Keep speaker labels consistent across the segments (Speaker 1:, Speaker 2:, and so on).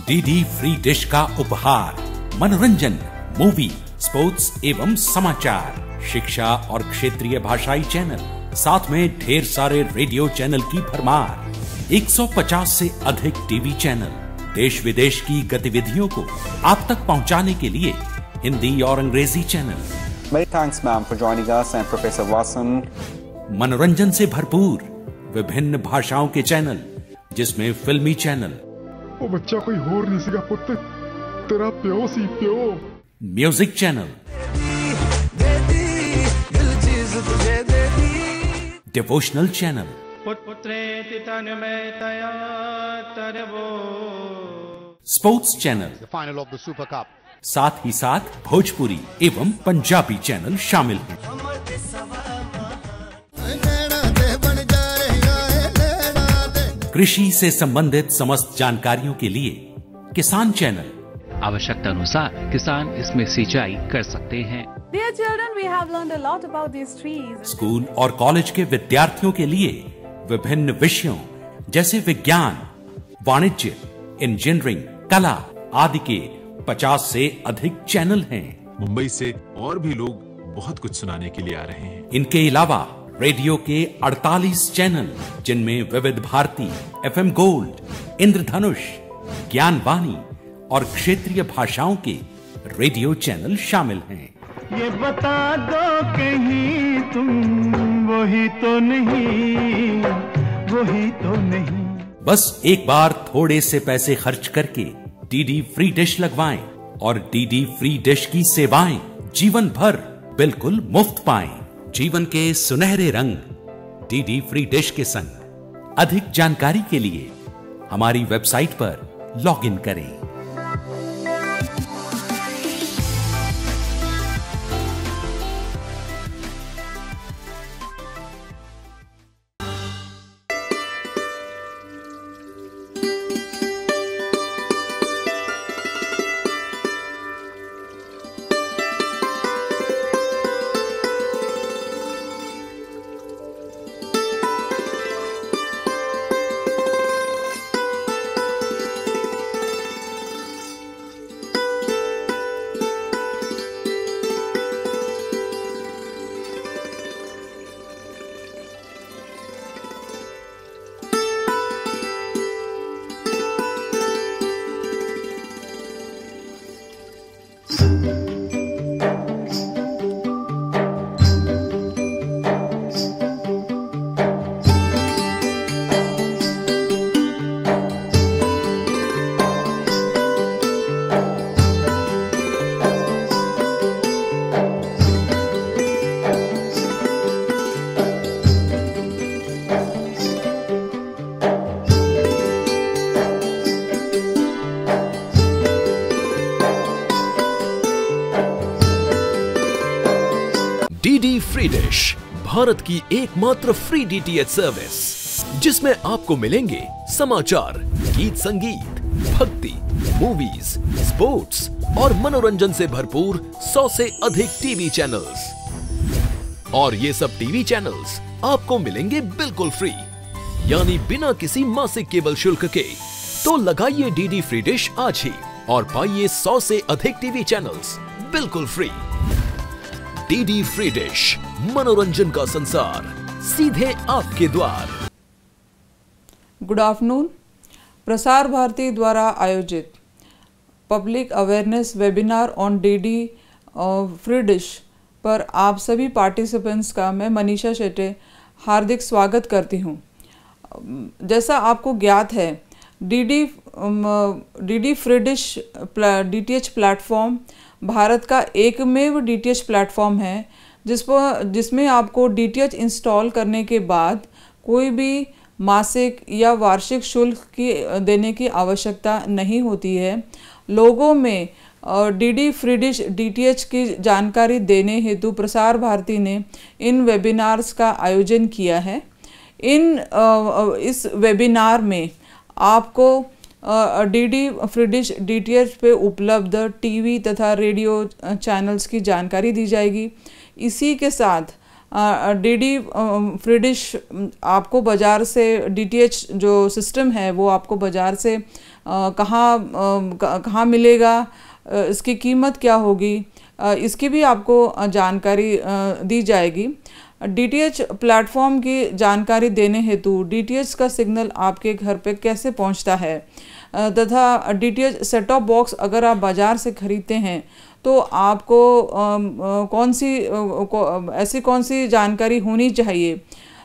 Speaker 1: DD free dish का उपहार, मनोरंजन, मूवी, स्पोर्ट्स एवं समाचार, शिक्षा और क्षेत्रीय भाषाई चैनल, साथ में ढेर सारे रेडियो चैनल की भरमार, 150 से अधिक टीवी चैनल, देश विदेश की गतिविधियों को आप तक पहुंचाने के लिए हिंदी और अंग्रेजी channel.
Speaker 2: Many thanks, ma'am, for joining us and Professor Watson.
Speaker 1: मनोरंजन से भरपूर विभिन्न भाषाओं के चैनल, जिसमें फिल्मी चैनल,
Speaker 3: वो बच्चा कोई होर नहीं सीगा पुत्त, तेरा प्यो सी प्यो,
Speaker 1: music channel, devotional channel, sports channel,
Speaker 4: final of the super cup,
Speaker 1: साथ ही साथ भोजपुरी एवं पंजाबी चैनल शामिल हैं। कृषि से संबंधित समस्त जानकारियों के लिए किसान चैनल,
Speaker 5: आवश्यकता अनुसार किसान इसमें सिंचाई कर सकते हैं।
Speaker 6: Dear children, we have learned a lot about these trees.
Speaker 1: School और कॉलेज के विद्यार्थियों के लिए विभिन्न विषयों जैसे विज्ञान, वाणिज्य, इंजीनियरिंग, कला आदि के 50 से अधिक चैनल हैं।
Speaker 7: मुंबई से और भी लोग बहुत कुछ सुनाने के लिए आ रहे हैं।
Speaker 1: इनके अलावा रेडियो के 48 चैनल, जिनमें विविध भारती, FM गोल्ड, इंद्रधनुष, ज्ञानवाणी और क्षेत्रीय भाषाओं के रेडियो चैनल शामिल हैं।
Speaker 8: ये बता दो कहीं तुम वही तो नहीं, वही तो नहीं।
Speaker 1: बस एक बार थोड़े से पैसे खर्च करके डीडी फ्री डिश लगवाएं और डीडी फ्री डिश की सेवाएं जीवन भर बिल्कुल मुफ्त पाएं। जीवन के सुनहरे रंग डीडी फ्री डिश के संग। अधिक जानकारी के लिए हमारी वेबसाइट पर लॉगिन करें।
Speaker 9: डीडी फ्री डिश भारत की एकमात्र फ्री डीटीएच सर्विस, जिसमें आपको मिलेंगे समाचार, गीत संगीत, भक्ति, मूवीज, स्पोर्ट्स और मनोरंजन से भरपूर 100 से अधिक टीवी चैनल्स। और ये सब टीवी चैनल्स आपको मिलेंगे बिल्कुल फ्री, यानी बिना किसी मासिक केबल शुल्क के। तो लगाइए डीडी फ्री डिश आज ही और पाइए 100 से अधिक टीवी चैनल्स बिल्कुल फ्री। डीडी फ्री डिश, मनोरंजन का संसार सीधे आपके द्वार।
Speaker 10: Good afternoon. प्रसार भारती द्वारा आयोजित public awareness webinar on DD free dish पर आप सभी पार्टिसिपेंट्स का मैं मनीषा शेट्टे हार्दिक स्वागत करती हूं। जैसा आपको ज्ञात है, DD free dish DTH platform Bharat का एकमेव डीटीएच प्लेटफॉर्म है जिसमें आपको डीटीएच इंस्टॉल करने के बाद कोई भी मासिक या वार्षिक शुल्क देने की आवश्यकता नहीं होती है। लोगों में डीडी फ्री डिश डीटीएच की जानकारी देने हेतु प्रसार भारती ने इन वेबिनार्स का आयोजन किया है। इस वेबिनार में आपको डीडी फ्री डिश डीटीएच पे उपलब्ध टीवी तथा रेडियो चैनल्स की जानकारी दी जाएगी। इसी के साथ डीडी फ्री डिश आपको बाज़ार से डीटीएच जो सिस्टम है वो आपको बाज़ार से कहाँ मिलेगा, इसकी कीमत क्या होगी, इसकी भी आपको जानकारी दी जाएगी। डीटीएच प्लेटफॉर्म की जानकारी देने हेतु डीटीएच का सिग्नल आपके घर पे कैसे पहुंचता है तथा डीटीएच सेट टॉप बॉक्स अगर आप बाज़ार से ख़रीदते हैं तो आपको ऐसी कौन सी जानकारी होनी चाहिए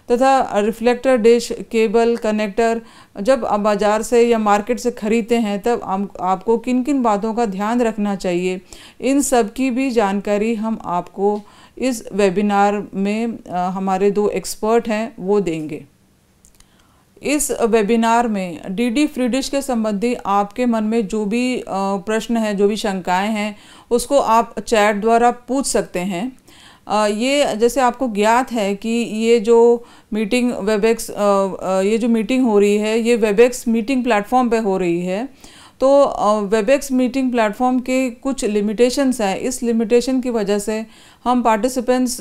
Speaker 10: तथा रिफ्लेक्टर डिश, केबल, कनेक्टर जब आप बाज़ार से या मार्केट से ख़रीदते हैं तब आपको किन किन बातों का ध्यान रखना चाहिए, इन सब की भी जानकारी हम आपको इस वेबिनार में हमारे 2 एक्सपर्ट हैं वो देंगे। इस वेबिनार में डीडी फ्री डिश के संबंधी आपके मन में जो भी प्रश्न हैं, जो भी शंकाएं हैं, उसको आप चैट द्वारा पूछ सकते हैं। ये जैसे आपको ज्ञात है कि ये जो मीटिंग वेबएक्स ये जो मीटिंग हो रही है ये वेबएक्स मीटिंग प्लेटफॉर्म पे हो रही है, तो वेबएक्स मीटिंग प्लेटफॉर्म के कुछ लिमिटेशंस हैं। इस लिमिटेशन की वजह से हम पार्टिसिपेंट्स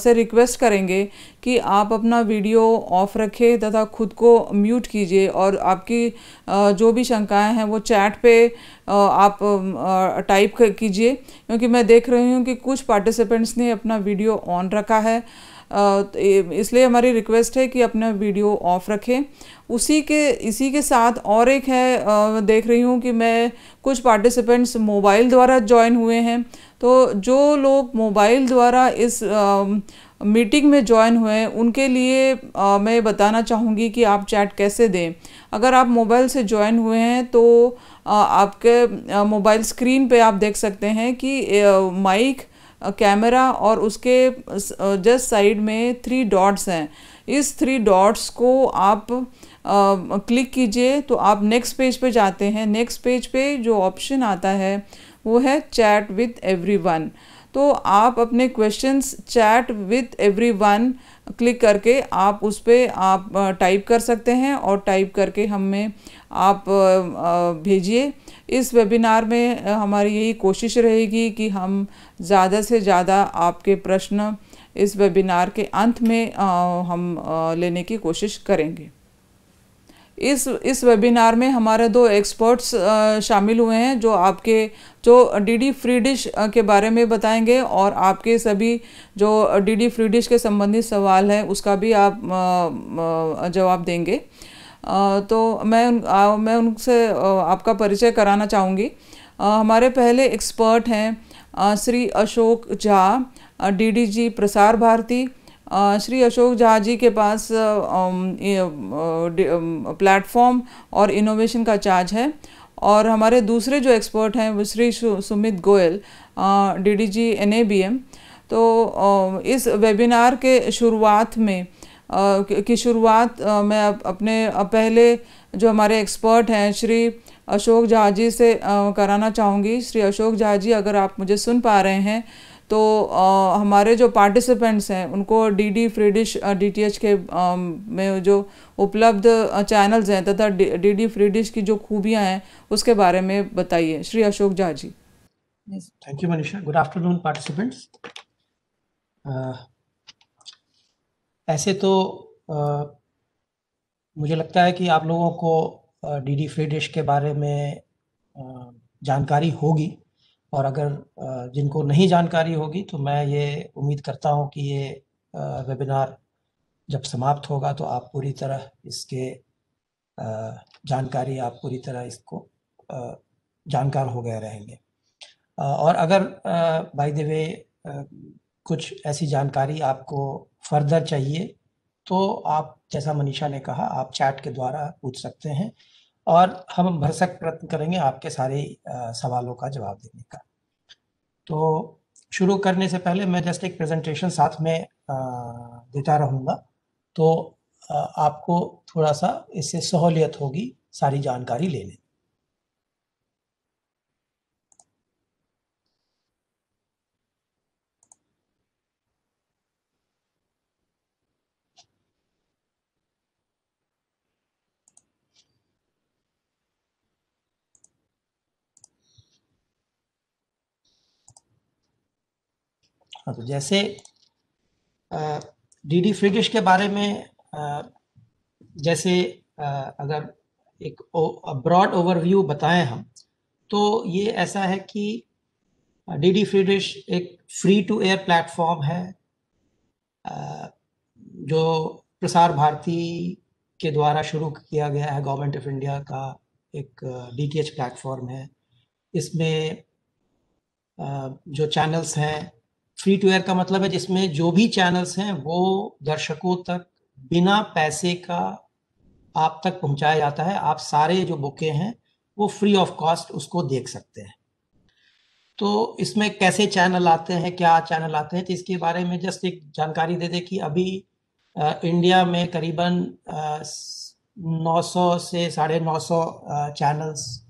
Speaker 10: से रिक्वेस्ट करेंगे कि आप अपना वीडियो ऑफ रखें तथा खुद को म्यूट कीजिए और आपकी जो भी शंकाएं हैं वो चैट पे आप टाइप कीजिए, क्योंकि मैं देख रही हूँ कि कुछ पार्टिसिपेंट्स ने अपना वीडियो ऑन रखा है, इसलिए हमारी रिक्वेस्ट है कि अपना वीडियो ऑफ रखें। इसी के साथ और एक है, देख रही हूँ कि मैं कुछ पार्टिसिपेंट्स मोबाइल द्वारा ज्वाइन हुए हैं, तो जो लोग मोबाइल द्वारा इस मीटिंग में ज्वाइन हुए हैं उनके लिए मैं बताना चाहूँगी कि आप चैट कैसे दें। अगर आप मोबाइल से ज्वाइन हुए हैं तो आपके मोबाइल स्क्रीन पे आप देख सकते हैं कि माइक, कैमरा और उसके जस्ट साइड में 3 डॉट्स हैं। इस 3 डॉट्स को आप क्लिक कीजिए तो आप नेक्स्ट पेज पे जाते हैं। नेक्स्ट पेज पे जो ऑप्शन आता है वो है चैट विथ एवरीवन, तो आप अपने questions chat with everyone click करके आप उस पर आप टाइप कर सकते हैं और टाइप करके हमें आप भेजिए। इस वेबिनार में हमारी यही कोशिश रहेगी कि हम ज़्यादा से ज़्यादा आपके प्रश्न इस वेबिनार के अंत में हम लेने की कोशिश करेंगे। इस वेबिनार में हमारे 2 एक्सपर्ट्स शामिल हुए हैं जो डीडी फ्री डिश के बारे में बताएंगे और आपके सभी जो डीडी फ्री डिश के संबंधित सवाल हैं उसका भी आप जवाब देंगे। तो मैं उनसे आपका परिचय कराना चाहूँगी। हमारे पहले एक्सपर्ट हैं श्री अशोक झा, डीडीजी प्रसार भारती। श्री अशोक झा जी के पास प्लेटफॉर्म और इनोवेशन का चार्ज है। और हमारे दूसरे जो एक्सपर्ट हैं वो श्री सुमित गोयल, डीडीजी एनएबीएम। तो इस वेबिनार के शुरुआत में मैं अपने पहले जो हमारे एक्सपर्ट हैं श्री अशोक झा जी से कराना चाहूँगी। श्री अशोक झा जी, अगर आप मुझे सुन पा रहे हैं तो हमारे जो पार्टिसिपेंट्स हैं उनको डीडी फ्री डिश डीटीएच के में जो उपलब्ध चैनल्स हैं तथा डीडी फ्री डिश की जो खूबियां हैं उसके बारे में बताइए। Shri Ashok Jha ji.
Speaker 4: Thank you Manisha. Good afternoon participants. ऐसे तो मुझे लगता है कि आप लोगों को डीडी फ्री डिश के बारे में जानकारी होगी, और अगर जिनको नहीं जानकारी होगी तो मैं ये उम्मीद करता हूँ कि ये वेबिनार जब समाप्त होगा तो आप पूरी तरह इसके जानकारी पूरी तरह इसको जानकार हो गए रहेंगे। और अगर बाय द वे कुछ ऐसी जानकारी आपको फर्दर चाहिए तो आप, जैसा मनीषा ने कहा, आप चैट के द्वारा पूछ सकते हैं और हम भरसक प्रयत्न करेंगे आपके सारे सवालों का जवाब देने का। तो शुरू करने से पहले मैं जस्ट एक प्रेजेंटेशन साथ में देता रहूँगा, तो आपको थोड़ा सा इससे सहूलियत होगी सारी जानकारी लेने। हाँ, तो जैसे डीडी फ्री डिश के बारे में जैसे अगर एक ब्रॉड ओवरव्यू बताएं हम, तो ये ऐसा है कि डीडी फ्री डिश एक फ्री टू एयर प्लेटफॉर्म है जो प्रसार भारती के द्वारा शुरू किया गया है। गवर्नमेंट ऑफ इंडिया का एक डीटीएच प्लेटफॉर्म है। इसमें जो चैनल्स हैं, फ्री टू एयर का मतलब है जिसमें जो भी चैनल्स हैं वो दर्शकों तक बिना पैसे का आप तक पहुंचाया जाता है। आप सारे जो बुके हैं वो फ्री ऑफ कॉस्ट उसको देख सकते हैं। तो इसमें कैसे चैनल आते हैं, क्या चैनल आते हैं, तो इसके बारे में जस्ट एक जानकारी दे दें कि अभी इंडिया में करीबन 900 से 950 चैनल्स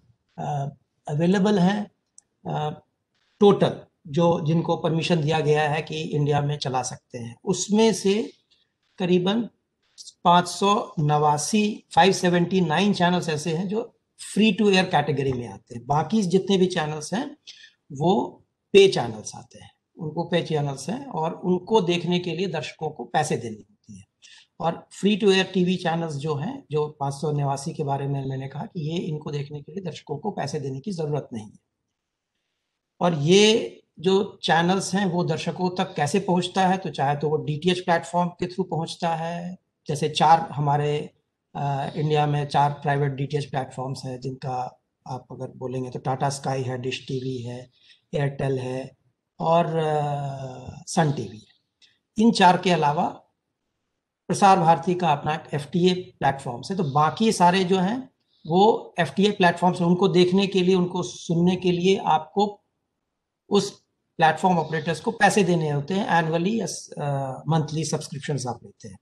Speaker 4: अवेलेबल हैं टोटल, जो जिनको परमिशन दिया गया है कि इंडिया में चला सकते हैं। उसमें से करीबन 579 चैनल्स ऐसे हैं जो फ्री टू एयर कैटेगरी में आते हैं। बाकी जितने भी चैनल्स हैं वो पे चैनल्स आते हैं, उनको पे चैनल्स हैं और उनको देखने के लिए दर्शकों को पैसे देनी होती है। और free to air TV channels जो हैं, जो 589 के बारे में मैंने कहा कि ये इनको देखने के लिए दर्शकों को पैसे देने की ज़रूरत नहीं है। और ये जो चैनल्स हैं वो दर्शकों तक कैसे पहुंचता है, तो चाहे तो वो डीटीएच प्लेटफॉर्म के थ्रू पहुंचता है। जैसे 4 हमारे इंडिया में 4 प्राइवेट डीटीएच प्लेटफॉर्म्स हैं, जिनका आप अगर बोलेंगे तो टाटा स्काई है, डिश टीवी है, एयरटेल है और सन टीवी है। इन 4 के अलावा प्रसार भारती का अपना एफटीए प्लेटफॉर्म है। तो बाकी सारे जो हैं वो एफटीए प्लेटफॉर्म्स हैं, उनको देखने के लिए, उनको सुनने के लिए आपको उस प्लेटफॉर्म ऑपरेटर्स को पैसे देने होते हैं। एनुअली या मंथली सब्सक्रिप्शंस आप लेते हैं।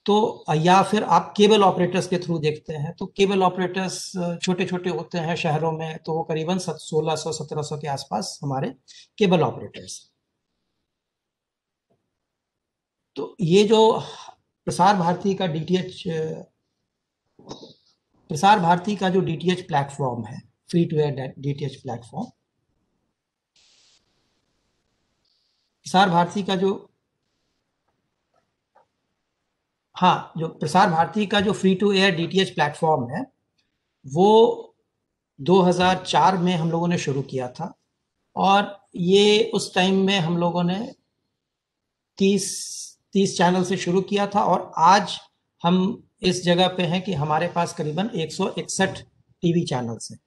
Speaker 4: तो या फिर आप केबल ऑपरेटर्स के थ्रू देखते हैं, तो केबल ऑपरेटर्स छोटे छोटे होते हैं शहरों में, तो वो करीबन 1600-1700 के आसपास हमारे केबल ऑपरेटर्स। तो ये जो प्रसार भारती का जो डीटीएच प्लेटफॉर्म है, free to air DTH platform, Prasar Bharati का जो प्रसार भारती का जो free to air DTH platform है वो 2004 में हम लोगों ने शुरू किया था। और ये उस टाइम में हम लोगों ने 30 चैनल से शुरू किया था और आज हम इस जगह पे हैं कि हमारे पास करीबन 161 टीवी चैनल्स हैं।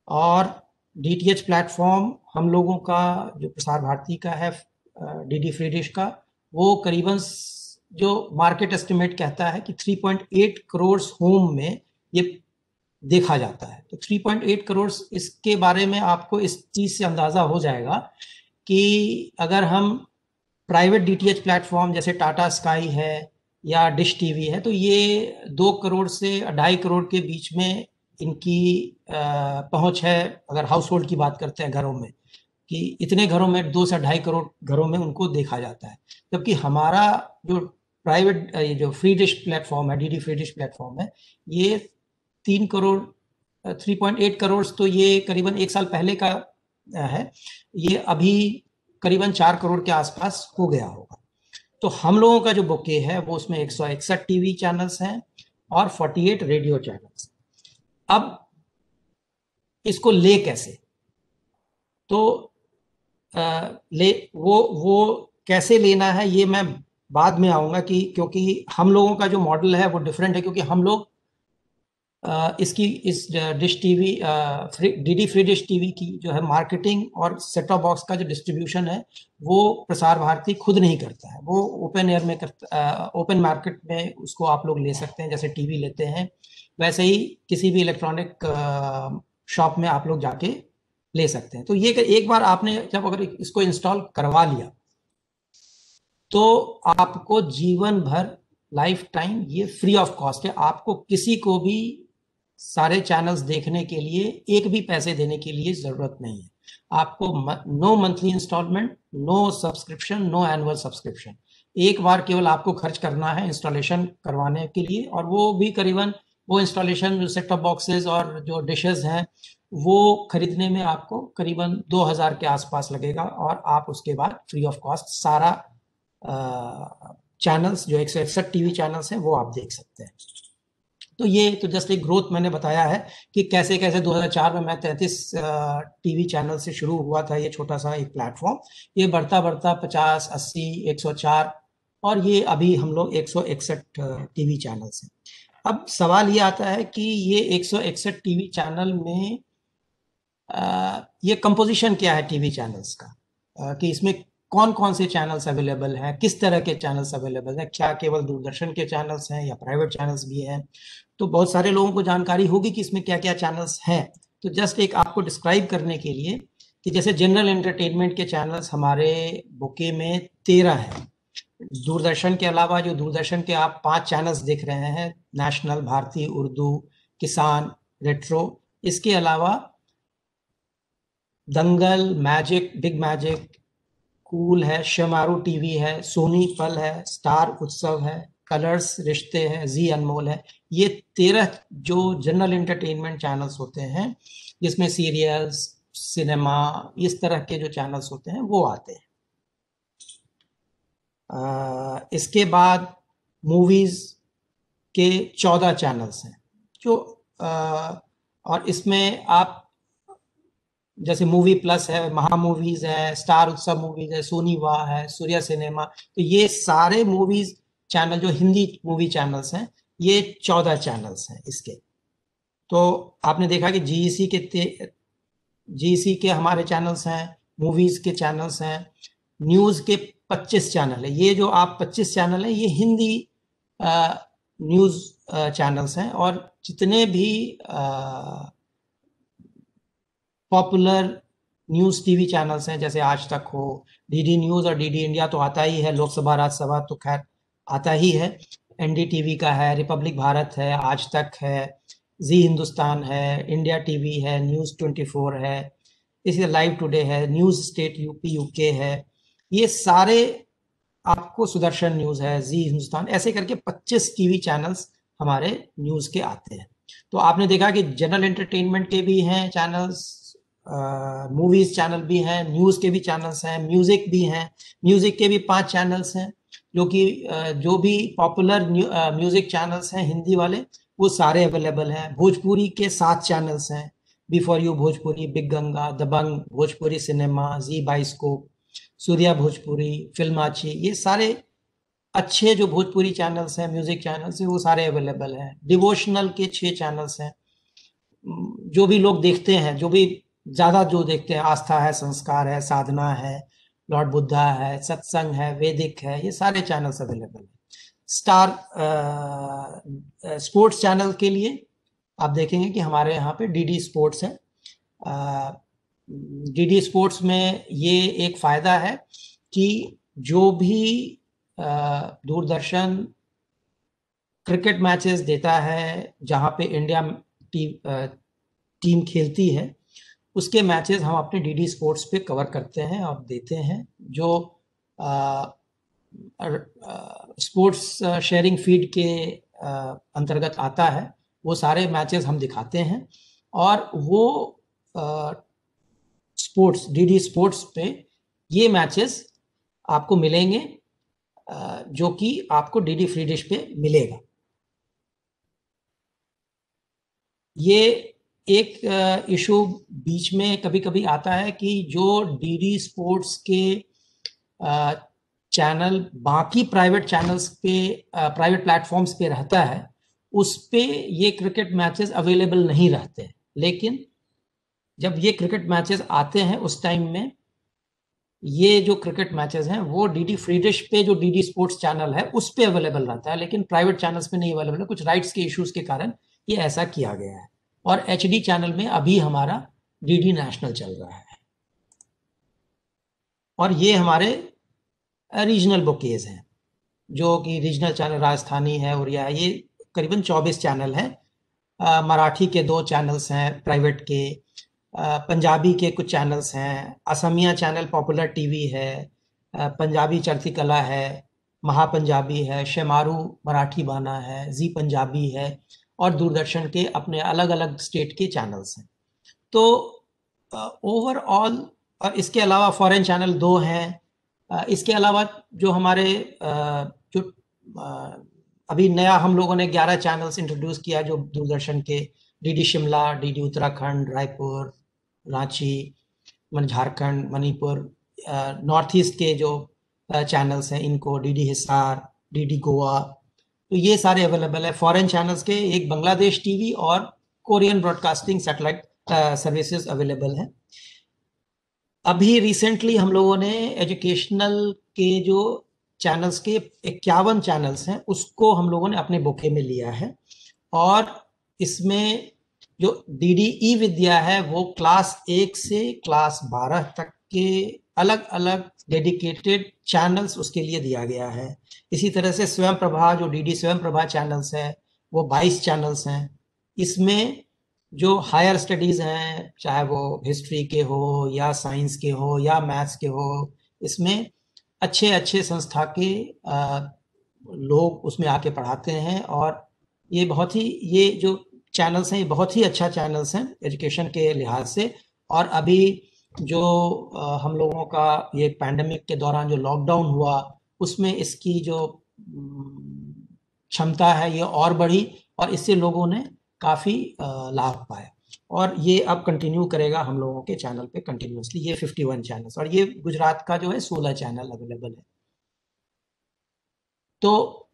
Speaker 4: और डीटीएच प्लेटफॉर्म हम लोगों का जो प्रसार भारती का है, डीडी फ्री डिश का, वो करीबन जो मार्केट एस्टिमेट कहता है कि 3.8 करोड़ होम में ये देखा जाता है। तो 3.8 करोड़, इसके बारे में आपको इस चीज़ से अंदाज़ा हो जाएगा कि अगर हम प्राइवेट डीटीएच प्लेटफॉर्म जैसे टाटा स्काई है या डिश टीवी है, तो ये 2 करोड़ से 2.5 करोड़ के बीच में इनकी पहुंच है। अगर हाउस होल्ड की बात करते हैं घरों में, कि इतने घरों में 2 से 2.5 करोड़ घरों में उनको देखा जाता है। जबकि हमारा जो प्राइवेट जो फ्री डिश प्लेटफॉर्म है, डीडी फ्री डिश प्लेटफॉर्म है, ये 3.8 करोड़, तो ये करीबन 1 साल पहले का है। ये अभी करीबन 4 करोड़ के आसपास हो गया होगा। तो हम लोगों का जो बुके है वो उसमें 161 टीवी चैनल्स हैं और 48 रेडियो चैनल्स। अब इसको ले कैसे, तो वो कैसे लेना है ये मैं बाद में आऊँगा, क्योंकि हम लोगों का जो मॉडल है वो डिफरेंट है। क्योंकि हम लोग इस dish TV DD free dish TV की जो है मार्केटिंग और सेट टॉप बॉक्स का जो डिस्ट्रीब्यूशन है वो प्रसार भारती खुद नहीं करता है। वो ओपन एयर में ओपन मार्केट में उसको आप लोग ले सकते हैं। जैसे टीवी लेते हैं वैसे ही किसी भी इलेक्ट्रॉनिक शॉप में आप लोग जाके ले सकते हैं। तो ये एक बार आपने जब अगर इसको इंस्टॉल करवा लिया तो आपको जीवन भर लाइफ टाइम ये फ्री ऑफ कॉस्ट है। आपको किसी को भी सारे चैनल्स देखने के लिए एक भी पैसे देने की लिए जरूरत नहीं है। आपको no monthly instalment, no subscription, no annual subscription. एक बार केवल आपको खर्च करना है इंस्टॉलेशन करवाने के लिए, और वो भी करीबन वो इंस्टॉलेशन जो सेट टॉप बॉक्सेस और जो डिशेस हैं वो खरीदने में आपको करीबन 2000 के आसपास लगेगा और आप उसके बाद फ्री ऑफ कॉस्ट सारा चैनल्स, जो 161 टीवी चैनल्स हैं, वो आप देख सकते हैं। तो ये तो जस्ट एक ग्रोथ मैंने बताया है कि कैसे कैसे 2004 में मैं 33 टीवी चैनल से शुरू हुआ था ये छोटा सा एक प्लेटफॉर्म, ये बढ़ता बढ़ता 50, 80, 104 और ये अभी हम लोग 161 टीवी चैनल्स हैं। अब सवाल ये आता है कि ये 161 टीवी चैनल में ये कंपोजिशन क्या है टीवी चैनल्स का, कि इसमें कौन कौन से चैनल्स अवेलेबल हैं, किस तरह के चैनल्स अवेलेबल हैं, क्या केवल दूरदर्शन के चैनल्स हैं या प्राइवेट चैनल्स भी हैं। तो बहुत सारे लोगों को जानकारी होगी कि इसमें क्या क्या चैनल्स हैं। तो जस्ट एक आपको डिस्क्राइब करने के लिए कि जैसे जनरल एंटरटेनमेंट के चैनल्स हमारे बुके में 13 हैं। दूरदर्शन के अलावा जो दूरदर्शन के आप 5 चैनल्स देख रहे हैं, नेशनल, भारती, उर्दू, किसान, रेट्रो, इसके अलावा दंगल, मैजिक, बिग मैजिक, कूल है, शमारू टीवी है, सोनी पल है, स्टार उत्सव है, कलर्स, रिश्ते हैं, जी अनमोल है। ये 13 जो जनरल एंटरटेनमेंट चैनल्स होते हैं, जिसमें सीरियल्स, सिनेमा, इस तरह के जो चैनल्स होते हैं वो आते हैं। इसके बाद मूवीज के 14 चैनल्स हैं जो और इसमें आप जैसे मूवी प्लस है, महा मूवीज है, स्टार उत्सव मूवीज है, सोनी वाह है, सूर्या सिनेमा, तो ये सारे मूवीज चैनल जो हिंदी मूवी चैनल्स हैं, ये 14 चैनल्स हैं इसके। तो आपने देखा कि जीईसी के हमारे चैनल्स हैं, मूवीज के चैनल्स हैं, न्यूज के 25 चैनल है। ये जो आप 25 चैनल हैं, ये हिंदी न्यूज चैनल्स हैं। और जितने भी पॉपुलर न्यूज़ टीवी चैनल्स हैं, जैसे आज तक हो, डीडी न्यूज़ और डीडी इंडिया तो आता ही है, लोकसभा राज्यसभा तो खैर आता ही है, एनडीटीवी का है, रिपब्लिक भारत है, आज तक है, जी हिंदुस्तान है, इंडिया टीवी है, न्यूज़ 24 है, इसी लाइव टुडे है, न्यूज़ स्टेट यूपी यूके है, ये सारे आपको, सुदर्शन न्यूज़ है, जी हिंदुस्तान, ऐसे करके 25 टीवी चैनल्स हमारे न्यूज़ के आते हैं। तो आपने देखा कि जनरल एंटरटेनमेंट के भी हैं चैनल्स, मूवीज चैनल भी हैं, न्यूज़ के भी चैनल्स हैं, म्यूजिक भी हैं, म्यूजिक के भी 5 चैनल्स हैं, जो कि जो भी पॉपुलर म्यूजिक चैनल्स हैं हिंदी वाले, वो सारे अवेलेबल हैं। भोजपुरी के 7 चैनल्स हैं, B for U Bhojpuri, big Ganga, Dabangg, Bhojpuri cinema, Zee bioscope, Surya Bhojpuri, Filmachi, ये सारे अच्छे जो भोजपुरी चैनल्स हैं, म्यूजिक चैनल्स हैं, वो सारे अवेलेबल हैं। डिवोशनल के 6 चैनल्स हैं, जो भी लोग देखते हैं, जो भी ज़्यादा जो देखते हैं, आस्था है, संस्कार है, साधना है, लॉर्ड बुद्धा है, सत्संग है, वैदिक है, ये सारे चैनल्स अवेलेबल हैं। स्टार स्पोर्ट्स चैनल के लिए आप देखेंगे कि हमारे यहाँ पे डीडी स्पोर्ट्स है। डीडी स्पोर्ट्स में ये एक फ़ायदा है कि जो भी दूरदर्शन क्रिकेट मैचेस देता है, जहाँ पे इंडिया टीम खेलती है, उसके मैचेस हम अपने डीडी स्पोर्ट्स पे कवर करते हैं और देते हैं। जो स्पोर्ट्स शेयरिंग फीड के अंतर्गत आता है, वो सारे मैचेस हम दिखाते हैं। और वो स्पोर्ट्स, डीडी स्पोर्ट्स पे ये मैचेस आपको मिलेंगे, जो कि आपको डीडी फ्री डिश पे मिलेगा। ये एक इशू बीच में कभी कभी आता है कि जो डीडी स्पोर्ट्स के चैनल बाकी प्राइवेट चैनल्स पे, प्राइवेट प्लेटफॉर्म्स पे रहता है, उस पे ये क्रिकेट मैचेस अवेलेबल नहीं रहते। लेकिन जब ये क्रिकेट मैचेस आते हैं, उस टाइम में ये जो क्रिकेट मैचेस हैं वो डीडी फ्री डिश पे, जो डीडी स्पोर्ट्स चैनल है, उस पे अवेलेबल रहता है, लेकिन प्राइवेट चैनल्स पे नहीं अवेलेबल है। कुछ राइट्स के इश्यूज के कारण ये ऐसा किया गया है। और एचडी चैनल में अभी हमारा डीडी नेशनल चल रहा है। और ये हमारे रीजनल बुकेज हैं, जो कि रीजनल चैनल राजस्थानी है, उड़िया है, ये करीबन 24 चैनल हैं। मराठी के 2 चैनल्स हैं प्राइवेट के, पंजाबी के कुछ चैनल्स हैं, असमिया चैनल पॉपुलर टीवी है, पंजाबी चढ़ती कला है, महापंजाबी है, शेमारू मराठी बाना है, जी पंजाबी है, और दूरदर्शन के अपने अलग अलग स्टेट के चैनल्स हैं। तो ओवरऑल, और इसके अलावा फॉरेन चैनल 2 हैं, इसके अलावा जो हमारे जो अभी नया हम लोगों ने 11 चैनल्स इंट्रोड्यूस किया जो दूरदर्शन के, DD Shimla, DD Uttarakhand, Raipur, Ranchi, Jharkhand, Manipur, north east के जो चैनल्स हैं इनको, डीडी हिसार, डीडी गोवा, तो ये सारे अवेलेबल है। फॉरेन चैनल्स के एक बांग्लादेश टीवी और Korean broadcasting satellite services available है। अभी रिसेंटली हम लोगों ने एजुकेशनल के जो चैनल्स के 51 चैनल्स हैं उसको हम लोगों ने अपने बुके में लिया है, और इसमें जो डीडी ई विद्या है वो क्लास 1 से क्लास 12 तक के अलग अलग डेडिकेटेड चैनल्स उसके लिए दिया गया है। इसी तरह से स्वयं प्रभा, जो डीडी स्वयं प्रभा चैनल्स है वो 22 चैनल्स हैं। इसमें जो हायर स्टडीज़ हैं, चाहे वो हिस्ट्री के हो या साइंस के हो या मैथ्स के हो, इसमें अच्छे अच्छे संस्था के लोग उसमें आके पढ़ाते हैं, और ये बहुत ही, ये जो चैनल्स हैं ये बहुत ही अच्छा चैनल्स हैं एजुकेशन के लिहाज से। और अभी जो हम लोगों का ये पैंडेमिक के दौरान जो लॉकडाउन हुआ उसमें इसकी जो क्षमता है ये और बढ़ी, और इससे लोगों ने काफ़ी लाभ पाया, और ये अब कंटिन्यू करेगा हम लोगों के चैनल पे कंटिन्यूसली, ये 51 चैनल्स, और ये गुजरात का जो है 16 चैनल अवेलेबल है। तो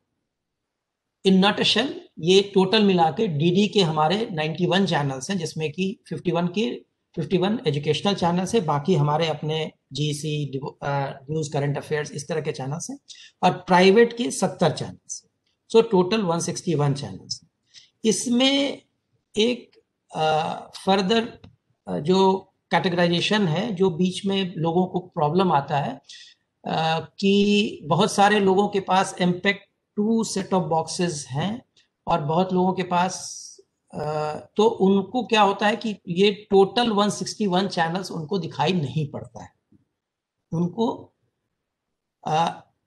Speaker 4: इन नटशेल ये टोटल मिला के डीडी के हमारे 91 चैनल्स हैं, जिसमें कि 51 एजुकेशनल चैनल्स है, बाकी हमारे अपने जीसी, न्यूज़, करंट अफेयर्स, इस तरह के चैनल्स हैं, और प्राइवेट के 70 चैनल्स हैं। So total 161 channels. इसमें एक फर्दर जो कैटेगराइजेशन है, जो बीच में लोगों को प्रॉब्लम आता है कि बहुत सारे लोगों के पास एमपेक्ट 2 सेट ऑफ बॉक्सेस हैं और बहुत लोगों के पास तो उनको क्या होता है कि ये टोटल 161 चैनल्स उनको दिखाई नहीं पड़ता है, उनको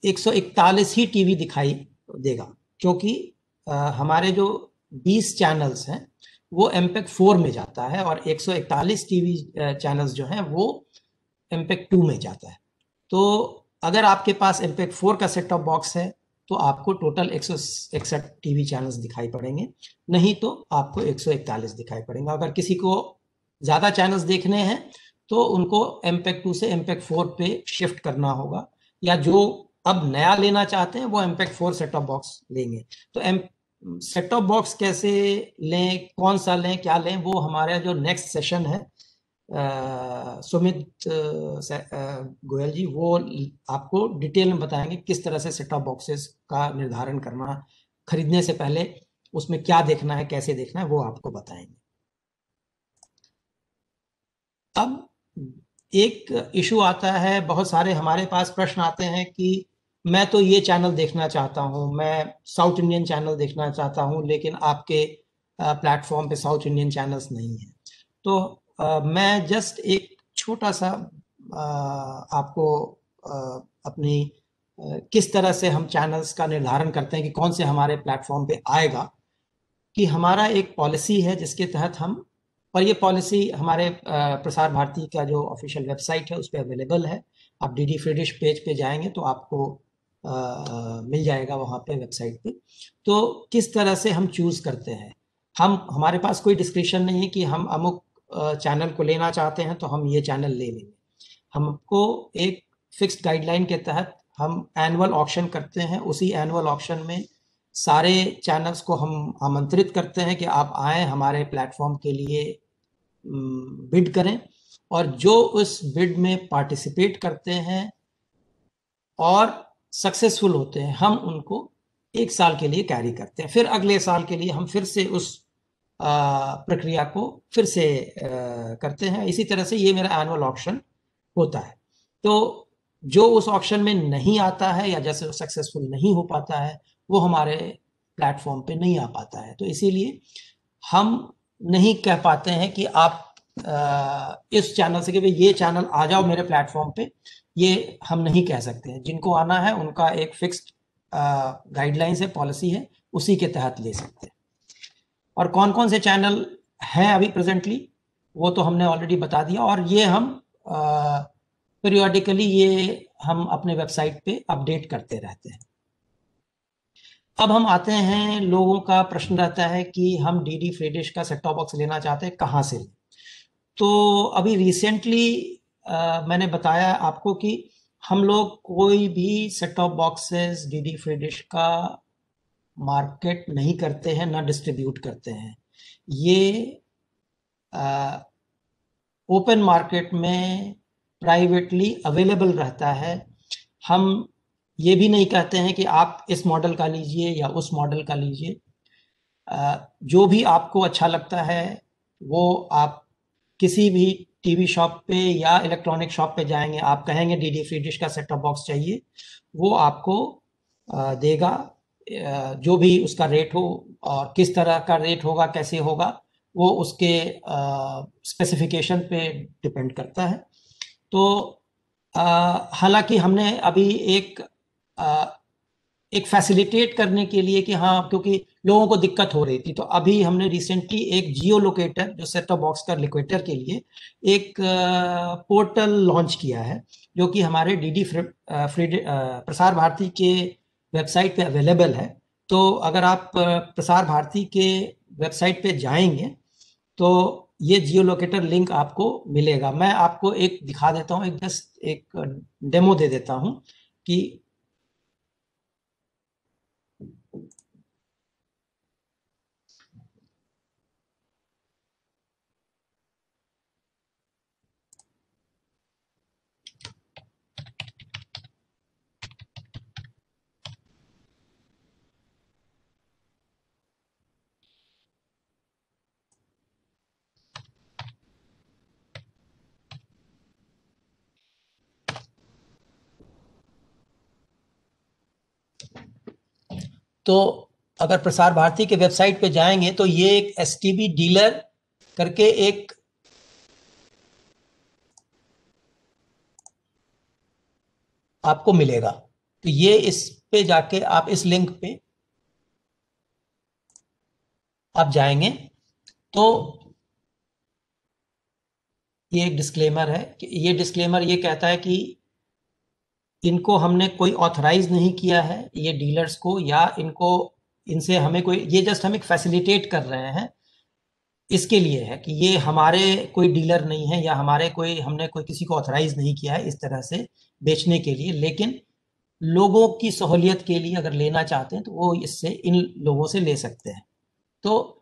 Speaker 4: 141 ही टीवी दिखाई देगा, क्योंकि हमारे जो 20 चैनल्स हैं वो एमपेक्ट 4 में जाता है, और 141 टीवी चैनल्स जो हैं वो एमपेक्ट 2 में जाता है। तो अगर आपके पास एमपेक्ट 4 का सेट टॉप बॉक्स है तो आपको टोटल 161 टीवी चैनल्स दिखाई पड़ेंगे, नहीं तो आपको 141 दिखाई पड़ेंगे। अगर किसी को ज़्यादा चैनल्स देखने हैं तो उनको एमपेक्ट 2 से एमपेक्ट 4 पे शिफ्ट करना होगा, या जो अब नया लेना चाहते हैं वो एमपेक्ट 4 सेट टॉप बॉक्स लेंगे। तो सेट टॉप बॉक्स कैसे लें, कौन सा लें, क्या लें, वो हमारा जो नेक्स्ट सेशन है सुमित गोयल जी वो आपको डिटेल में बताएंगे किस तरह से सेट टॉप बॉक्सेस का निर्धारण करना, खरीदने से पहले उसमें क्या देखना है, कैसे देखना है, वो आपको बताएंगे। अब एक इशू आता है, बहुत सारे हमारे पास प्रश्न आते हैं कि मैं तो ये चैनल देखना चाहता हूँ, मैं साउथ इंडियन चैनल देखना चाहता हूँ, लेकिन आपके प्लेटफॉर्म पे साउथ इंडियन चैनल्स नहीं हैं। तो मैं जस्ट एक छोटा सा आपको अपनी किस तरह से हम चैनल्स का निर्धारण करते हैं कि कौन से हमारे प्लेटफॉर्म पे आएगा, कि हमारा एक पॉलिसी है जिसके तहत हम, और ये पॉलिसी हमारे प्रसार भारती का जो ऑफिशियल वेबसाइट है उस पर अवेलेबल है। आप डीडी फ्री डिश पेज पे जाएंगे तो आपको मिल जाएगा वहाँ पे वेबसाइट पे। तो किस तरह से हम चूज़ करते हैं, हमारे पास कोई डिस्क्रिप्शन नहीं है कि हम अमुक चैनल को लेना चाहते हैं तो हम ये चैनल ले लेंगे। हमको एक फिक्स्ड गाइडलाइन के तहत हम एनुअल ऑक्शन करते हैं, उसी एनुअल ऑक्शन में सारे चैनल्स को हम आमंत्रित करते हैं कि आप आएँ हमारे प्लेटफॉर्म के लिए बिड करें, और जो उस बिड में पार्टिसिपेट करते हैं और सक्सेसफुल होते हैं हम उनको 1 साल के लिए कैरी करते हैं। फिर अगले साल के लिए हम फिर से उस प्रक्रिया को फिर से करते हैं। इसी तरह से ये मेरा एनुअल ऑक्शन होता है। तो जो उस ऑक्शन में नहीं आता है या जैसे सक्सेसफुल नहीं हो पाता है वो हमारे प्लेटफॉर्म पे नहीं आ पाता है। तो इसीलिए हम नहीं कह पाते हैं कि आप इस चैनल से कि भाई ये चैनल आ जाओ मेरे प्लेटफॉर्म पे, ये हम नहीं कह सकते हैं। जिनको आना है उनका एक फिक्स्ड गाइडलाइंस है, पॉलिसी है, उसी के तहत ले सकते हैं। और कौन कौन से चैनल हैं अभी प्रेजेंटली वो तो हमने ऑलरेडी बता दिया, और ये हम पीरियोडिकली ये हम अपने वेबसाइट पे अपडेट करते रहते हैं। अब हम आते हैं, लोगों का प्रश्न रहता है कि हम डीडी फ्री डिश का सेट टॉप बॉक्स लेना चाहते हैं, कहाँ से लें? तो अभी रिसेंटली मैंने बताया आपको कि हम लोग कोई भी set top boxes DD free dish का मार्केट नहीं करते हैं, ना डिस्ट्रीब्यूट करते हैं। ये ओपन मार्केट में प्राइवेटली अवेलेबल रहता है। हम ये भी नहीं कहते हैं कि आप इस मॉडल का लीजिए या उस मॉडल का लीजिए। जो भी आपको अच्छा लगता है वो आप किसी भी टीवी शॉप पे या इलेक्ट्रॉनिक शॉप पे जाएंगे, आप कहेंगे डीडी फ्री डिश का सेट टॉप बॉक्स चाहिए, वो आपको देगा। जो भी उसका रेट हो और किस तरह का रेट होगा, कैसे होगा, वो उसके स्पेसिफिकेशन पे डिपेंड करता है। तो हालांकि हमने अभी एक फैसिलिटेट करने के लिए कि हाँ, क्योंकि लोगों को दिक्कत हो रही थी, तो अभी हमने रिसेंटली एक जियो लोकेटर, जो सेट टॉप बॉक्स का लोकेटर के लिए एक पोर्टल लॉन्च किया है, जो कि हमारे डीडी प्रसार भारती के वेबसाइट पे अवेलेबल है। तो अगर आप प्रसार भारती के वेबसाइट पे जाएंगे तो ये जियो लोकेटर लिंक आपको मिलेगा। मैं आपको एक दिखा देता हूँ, एक जस्ट एक डेमो दे देता हूँ कि तो अगर प्रसार भारती के वेबसाइट पे जाएंगे तो ये एक एसटीबी डीलर करके एक आपको मिलेगा। तो ये इस पे जाके आप इस लिंक पे आप जाएंगे तो ये एक डिस्क्लेमर है कि ये डिस्क्लेमर ये कहता है कि इनको हमने कोई ऑथराइज नहीं किया है, ये डीलर्स को, या इनसे हमें कोई, ये जस्ट हम एक फैसिलिटेट कर रहे हैं, इसके लिए है कि ये हमारे कोई डीलर नहीं है या हमने कोई किसी को ऑथराइज नहीं किया है इस तरह से बेचने के लिए। लेकिन लोगों की सहूलियत के लिए अगर लेना चाहते हैं तो वो इससे इन लोगों से ले सकते हैं। तो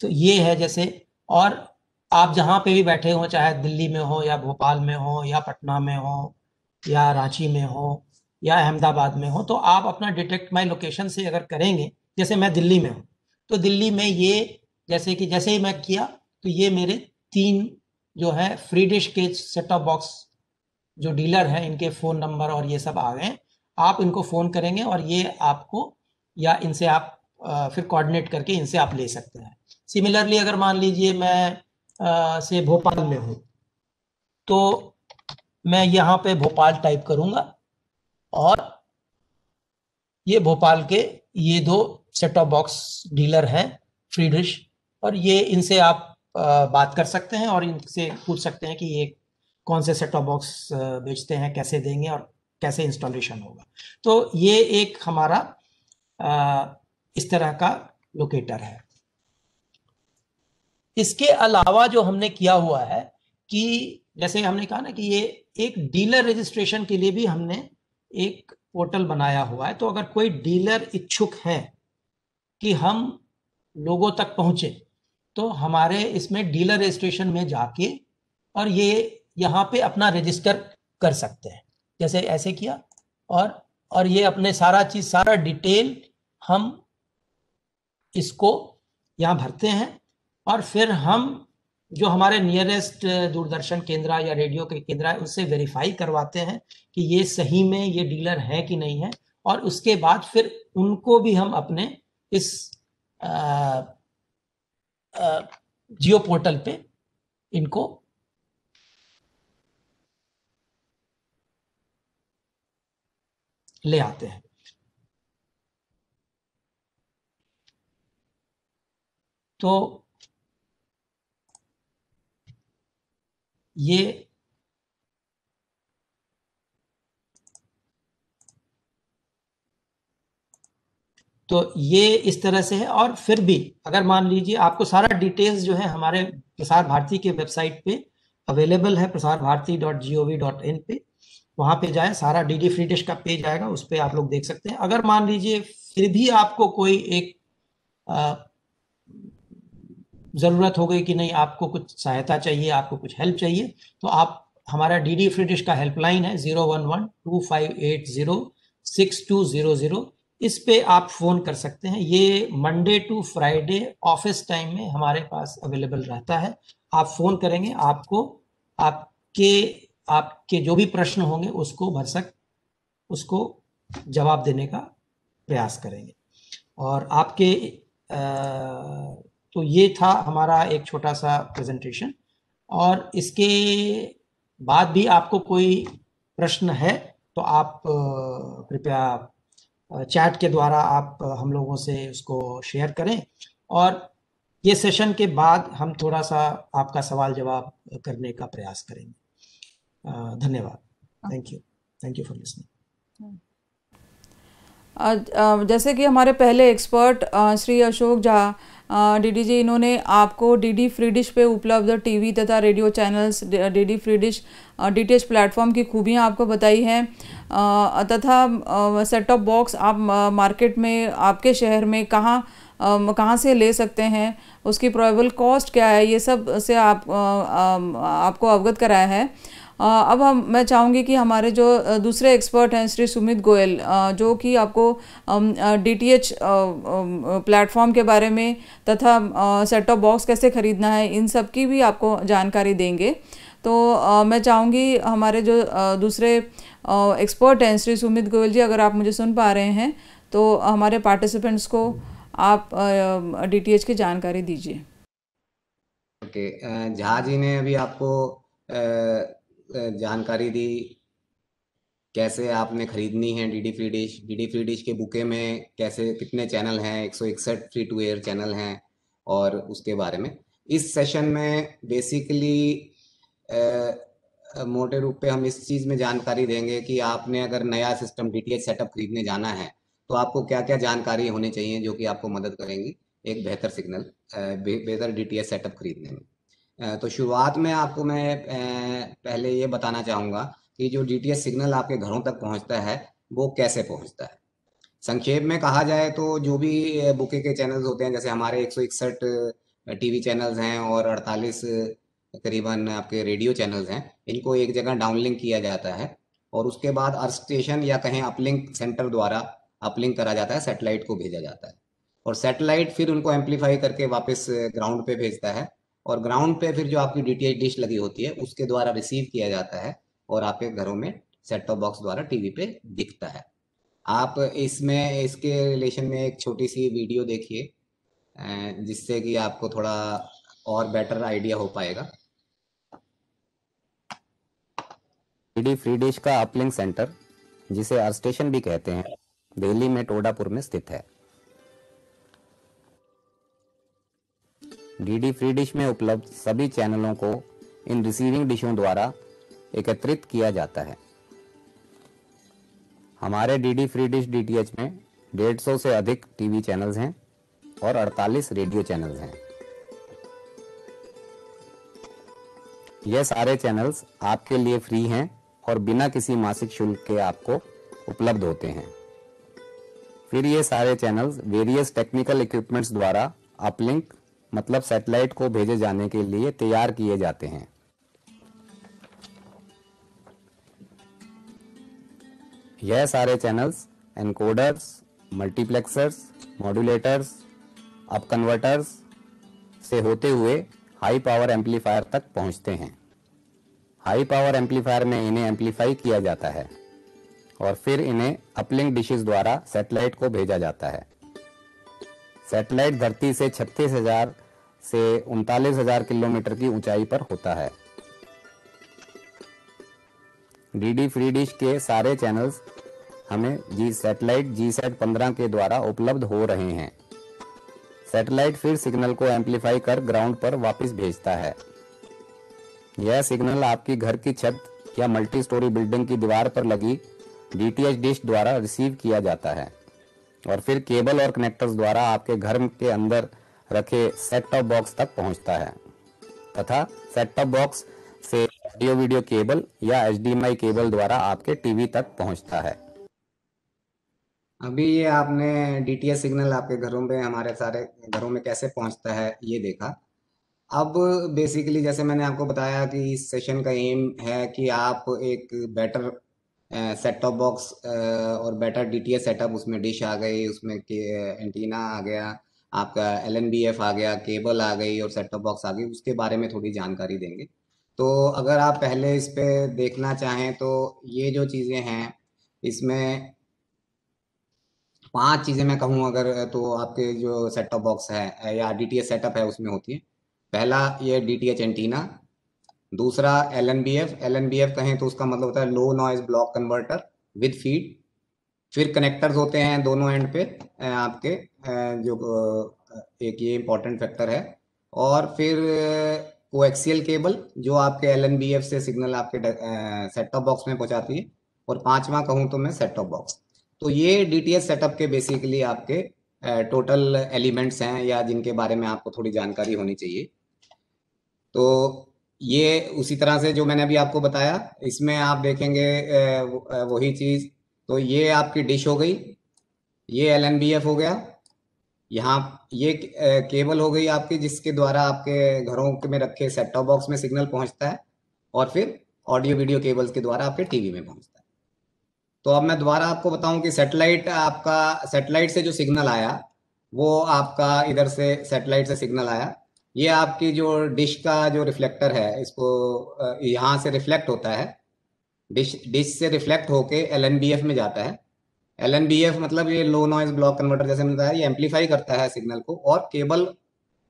Speaker 4: ये है जैसे, और आप जहाँ पे भी बैठे हो, चाहे दिल्ली में हो या भोपाल में हो या पटना में हो या रांची में हो या अहमदाबाद में हो, तो आप अपना डिटेक्ट माई लोकेशन से अगर करेंगे, जैसे मैं दिल्ली में हूँ तो दिल्ली में ये जैसे ही मैं किया तो ये मेरे 3 जो है फ्री डिश के सेट टॉप बॉक्स जो डीलर हैं इनके फ़ोन नंबर और ये सब आ गए। आप इनको फ़ोन करेंगे और ये आपको, या इनसे आप फिर कोऑर्डिनेट करके इनसे आप ले सकते हैं। सिमिलरली अगर मान लीजिए मैं से भोपाल में हूँ तो मैं यहाँ पे भोपाल टाइप करूँगा और ये भोपाल के ये 2 सेट टॉप बॉक्स डीलर हैं फ्री डिश, और ये इनसे आप बात कर सकते हैं और इनसे पूछ सकते हैं कि ये कौन से सेट टॉप बॉक्स बेचते हैं, कैसे देंगे और कैसे इंस्टॉलेशन होगा। तो ये एक हमारा इस तरह का लोकेटर है। इसके अलावा जो हमने किया हुआ है कि जैसे हमने कहा ना कि ये एक डीलर रजिस्ट्रेशन के लिए भी हमने एक पोर्टल बनाया हुआ है। तो अगर कोई डीलर इच्छुक है कि हम लोगों तक पहुंचे तो हमारे इसमें डीलर रजिस्ट्रेशन में जाके और ये यहाँ पे अपना रजिस्टर कर सकते हैं, जैसे ऐसे किया और ये अपने सारा डिटेल हम इसको यहाँ भरते हैं और फिर हम जो हमारे नियरेस्ट दूरदर्शन केंद्र या रेडियो के केंद्र है उससे वेरीफाई करवाते हैं कि ये सही में ये डीलर है कि नहीं है, और उसके बाद फिर उनको भी हम अपने इस जियो पोर्टल पे इनको ले आते हैं। तो ये तो ये इस तरह से है। और फिर भी अगर मान लीजिए आपको सारा डिटेल्स जो है हमारे प्रसार भारती के वेबसाइट पे अवेलेबल है, prasarbharati.gov.in पे, वहाँ पे जाए, सारा डीडी फ्री डिश का पेज आएगा, उस पर आप लोग देख सकते हैं। अगर मान लीजिए फिर भी आपको कोई एक ज़रूरत हो गई कि नहीं, आपको कुछ सहायता चाहिए, आपको कुछ हेल्प चाहिए, तो आप हमारा डीडी फ्री डिश का हेल्पलाइन है 011-2580-6200, इस पे आप फ़ोन कर सकते हैं। ये Monday to Friday office time में हमारे पास अवेलेबल रहता है। आप फ़ोन करेंगे, आपको आपके जो भी प्रश्न होंगे उसको जवाब देने का प्रयास करेंगे। और आपके तो ये था हमारा एक छोटा सा प्रेजेंटेशन। और इसके बाद भी आपको कोई प्रश्न है तो आप कृपया चैट के द्वारा आप हम लोगों से उसको शेयर करें, और ये सेशन के बाद हम थोड़ा सा आपका सवाल जवाब करने का प्रयास करेंगे। धन्यवाद। Thank you for listening.
Speaker 10: जैसे कि हमारे पहले एक्सपर्ट श्री अशोक झा डीडी जी, इन्होंने आपको डीडी फ्री डिश पे उपलब्ध टीवी तथा radio channels, DD free dish DTH platform की खूबियां आपको बताई हैं, तथा सेट टॉप बॉक्स आप मार्केट में आपके शहर में कहाँ से ले सकते हैं, उसकी प्रोबेबल कॉस्ट क्या है, ये सब से आपको अवगत कराया है। अब मैं चाहूँगी कि हमारे जो दूसरे एक्सपर्ट हैं श्री सुमित गोयल, जो कि आपको डीटीएच प्लेटफॉर्म के बारे में तथा सेट टॉप बॉक्स कैसे ख़रीदना है, इन सब की भी आपको जानकारी देंगे। तो मैं चाहूँगी हमारे जो दूसरे एक्सपर्ट हैं श्री सुमित गोयल जी, अगर आप मुझे सुन पा रहे हैं तो हमारे पार्टिसिपेंट्स को आप डीटीएच की जानकारी दीजिए।
Speaker 11: ओके, झा जी ने अभी आपको जानकारी दी कैसे आपने खरीदनी है DD free dish. DD free dish के बुके में कैसे कितने चैनल हैं, 161 फ्री टू एयर चैनल हैं, और उसके बारे में इस सेशन में बेसिकली मोटे रूप पे हम इस चीज़ में जानकारी देंगे कि आपने अगर नया सिस्टम डीटीएच सेटअप खरीदने जाना है तो आपको क्या क्या जानकारी होनी चाहिए जो कि आपको मदद करेंगी एक बेहतर सिग्नल बेहतर डीटीएच सेटअप खरीदने में। तो शुरुआत में आपको मैं पहले ये बताना चाहूँगा कि जो डीटीएच सिग्नल आपके घरों तक पहुँचता है वो कैसे पहुँचता है। संक्षेप में कहा जाए तो जो भी बुके के चैनल्स होते हैं, जैसे हमारे 161 टीवी चैनल्स हैं और 48 करीबन आपके रेडियो चैनल्स हैं, इनको एक जगह डाउनलिंक किया जाता है और उसके बाद अर्थ स्टेशन या कहीं अपलिंक सेंटर द्वारा अपलिंक करा जाता है, सैटेलाइट को भेजा जाता है, और सैटेलाइट फिर उनको एम्पलीफाई करके वापस ग्राउंड पे भेजता है, और ग्राउंड पे फिर जो आपकी डीटीएच डिश लगी होती है उसके द्वारा रिसीव किया जाता है और आपके घरों में सेट टॉप बॉक्स द्वारा टीवी पे दिखता है। आप इसमें इसके रिलेशन में एक छोटी सी वीडियो देखिए जिससे कि आपको थोड़ा और बेटर आइडिया हो पाएगा।
Speaker 12: डीडी फ्री डिश का अपलिंक सेंटर, जिसे अर्थ स्टेशन भी कहते हैं, दिल्ली में टोडापुर में स्थित है। डीडी फ्री डिश में उपलब्ध सभी चैनलों को इन रिसीविंग डिशों द्वारा एकत्रित किया जाता है। हमारे डीडी फ्री डिश डीटीएच में 150 से अधिक टीवी चैनल्स हैं और 48 रेडियो चैनल्स हैं। यह सारे चैनल्स आपके लिए फ्री हैं और बिना किसी मासिक शुल्क के आपको उपलब्ध होते हैं। फिर ये सारे चैनल्स वेरियस टेक्निकल इक्विपमेंट्स द्वारा अपलिंक मतलब सैटेलाइट को भेजे जाने के लिए तैयार किए जाते हैं। यह सारे channels encoders, multiplexers, modulators, up converters से होते हुए हाई पावर एम्पलीफायर तक पहुंचते हैं। हाई पावर एम्पलीफायर में इन्हें एम्पलीफाई किया जाता है और फिर इन्हें अपलिंक डिशेस द्वारा सैटेलाइट को भेजा जाता है। सैटेलाइट धरती से 36,000 से 39,000 किलोमीटर की ऊंचाई पर होता है। डीडी फ्री डिश के सारे चैनल्स हमें सैटेलाइट जीसैट 15 के द्वारा उपलब्ध हो रहे हैं। सैटेलाइट फिर सिग्नल को एम्पलीफाई कर ग्राउंड पर वापस भेजता है। यह सिग्नल आपकी घर की छत या मल्टी स्टोरी बिल्डिंग की दीवार पर लगी डीटीएच डिश द्वारा रिसीव किया जाता है और फिर केबल और कनेक्टर्स द्वारा आपके घर के अंदर रखे सेट टॉप बॉक्स तक पहुंचता है तथा सेट टॉप बॉक्स से ऑडियो वीडियो केबल या HDMI केबल द्वारा आपके टीवी तक पहुंचता है।
Speaker 11: अभी ये आपने DTH सिग्नल आपके घरों में, हमारे सारे घरों में कैसे पहुंचता है ये देखा। अब बेसिकली जैसे मैंने आपको बताया कि इस सेशन का एम है कि आप एक बेटर सेट टॉप बॉक्स और बेटर DTH सेटअप, उसमें डिश आ गई, उसमें एंटीना आ गया, आपका LNBF आ गया, केबल आ गई और सेट टॉप बॉक्स आ गई, उसके बारे में थोड़ी जानकारी देंगे। तो अगर आप पहले इस पे देखना चाहें तो ये जो चीज़ें हैं इसमें 5 चीज़ें मैं कहूँ अगर, तो आपके जो सेट टॉप बॉक्स है या DTH सेटअप है उसमें होती है। पहला ये DTH एंटीना, दूसरा LNBF कहें तो उसका मतलब होता है low noise block converter with feed. फिर कनेक्टर्स होते हैं दोनों एंड पे आपके, जो एक ये इंपॉर्टेंट फैक्टर है। और फिर कोएक्सियल केबल जो आपके LNBF से सिग्नल आपके सेट टॉप बॉक्स में पहुंचाती है। और 5वां कहूँ तो मैं सेट टॉप बॉक्स। तो ये DTH सेटअप के बेसिकली आपके टोटल एलिमेंट्स हैं या जिनके बारे में आपको थोड़ी जानकारी होनी चाहिए। तो ये उसी तरह से जो मैंने अभी आपको बताया, इसमें आप देखेंगे वही चीज़। तो ये आपकी डिश हो गई, ये LNBF हो गया, यहाँ ये केबल हो गई आपकी जिसके द्वारा आपके घरों में रखे सेट टॉप बॉक्स में सिग्नल पहुंचता है, और फिर ऑडियो वीडियो केबल्स के द्वारा आपके टीवी में पहुंचता है। तो अब मैं दोबारा आपको बताऊं कि सैटेलाइट से जो सिग्नल आया वो आपका इधर से सैटेलाइट से सिग्नल आया, ये आपकी जो डिश का जो रिफ्लेक्टर है, इसको यहाँ से रिफ्लेक्ट होता है, डिश से रिफ्लेक्ट होके LNBF में जाता है। LNBF मतलब ये लो नॉइज ब्लॉक कन्वर्टर, जैसे मैंने बताया, ये एम्पलीफाई करता है सिग्नल को, और केबल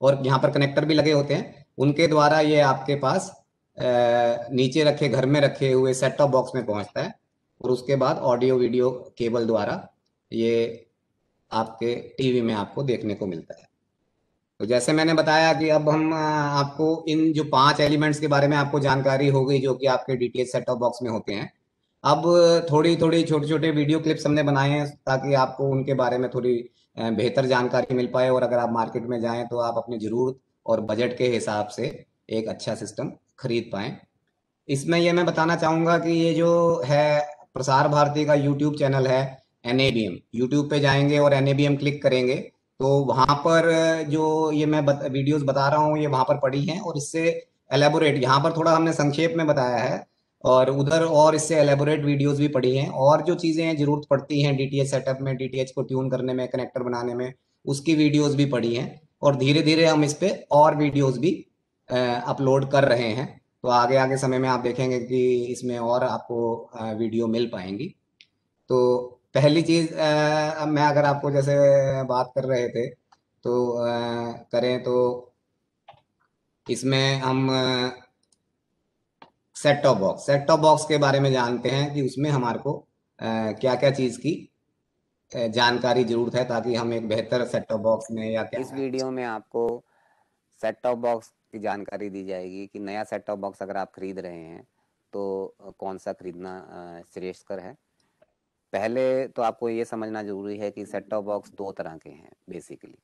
Speaker 11: और यहाँ पर कनेक्टर भी लगे होते हैं, उनके द्वारा ये आपके पास नीचे रखे घर में रखे हुए सेट टॉप बॉक्स में पहुंचता है, और उसके बाद ऑडियो वीडियो केबल द्वारा ये आपके टीवी में आपको देखने को मिलता है। तो जैसे मैंने बताया कि अब हम आपको इन जो 5 एलिमेंट्स के बारे में आपको जानकारी हो गई जो कि आपके DTH सेट टॉप बॉक्स में होते हैं। अब थोड़ी थोड़ी छोटे छोटे वीडियो क्लिप्स हमने बनाए हैं ताकि आपको उनके बारे में थोड़ी बेहतर जानकारी मिल पाए, और अगर आप मार्केट में जाएं तो आप अपनी ज़रूरत और बजट के हिसाब से एक अच्छा सिस्टम खरीद पाएँ। इसमें ये मैं बताना चाहूँगा कि ये जो है प्रसार भारती का YouTube चैनल है NABM, YouTube पे जाएंगे और NABM क्लिक करेंगे तो वहाँ पर जो ये मैं वीडियोस बता रहा हूँ ये वहाँ पर पड़ी हैं, और इससे एलेबोरेट, यहाँ पर थोड़ा हमने संक्षेप में बताया है, और उधर और इससे एलेबोरेट वीडियोस भी पड़ी हैं, और जो चीज़ें जरूरत पड़ती हैं DTH सेटअप में, DTH को ट्यून करने में, कनेक्टर बनाने में, उसकी वीडियोस भी पड़ी हैं। और धीरे धीरे हम इस पर और वीडियोस भी अपलोड कर रहे हैं, तो आगे आगे समय में आप देखेंगे कि इसमें और आपको वीडियो मिल पाएंगी। तो पहली चीज़ मैं अगर आपको जैसे बात कर रहे थे तो करें तो इसमें हम सेट टॉप बॉक्स के बारे में जानते हैं कि उसमें हमारे को क्या क्या चीज़ की जानकारी जरूरत है ताकि हम एक बेहतर सेट टॉप बॉक्स में या क्या।
Speaker 12: इस वीडियो में आपको सेट टॉप बॉक्स की जानकारी दी जाएगी कि नया सेट टॉप बॉक्स अगर आप खरीद रहे हैं तो कौन सा खरीदना श्रेष्ठकर है। पहले तो आपको ये समझना जरूरी है कि सेट टॉप बॉक्स 2 तरह के हैं बेसिकली।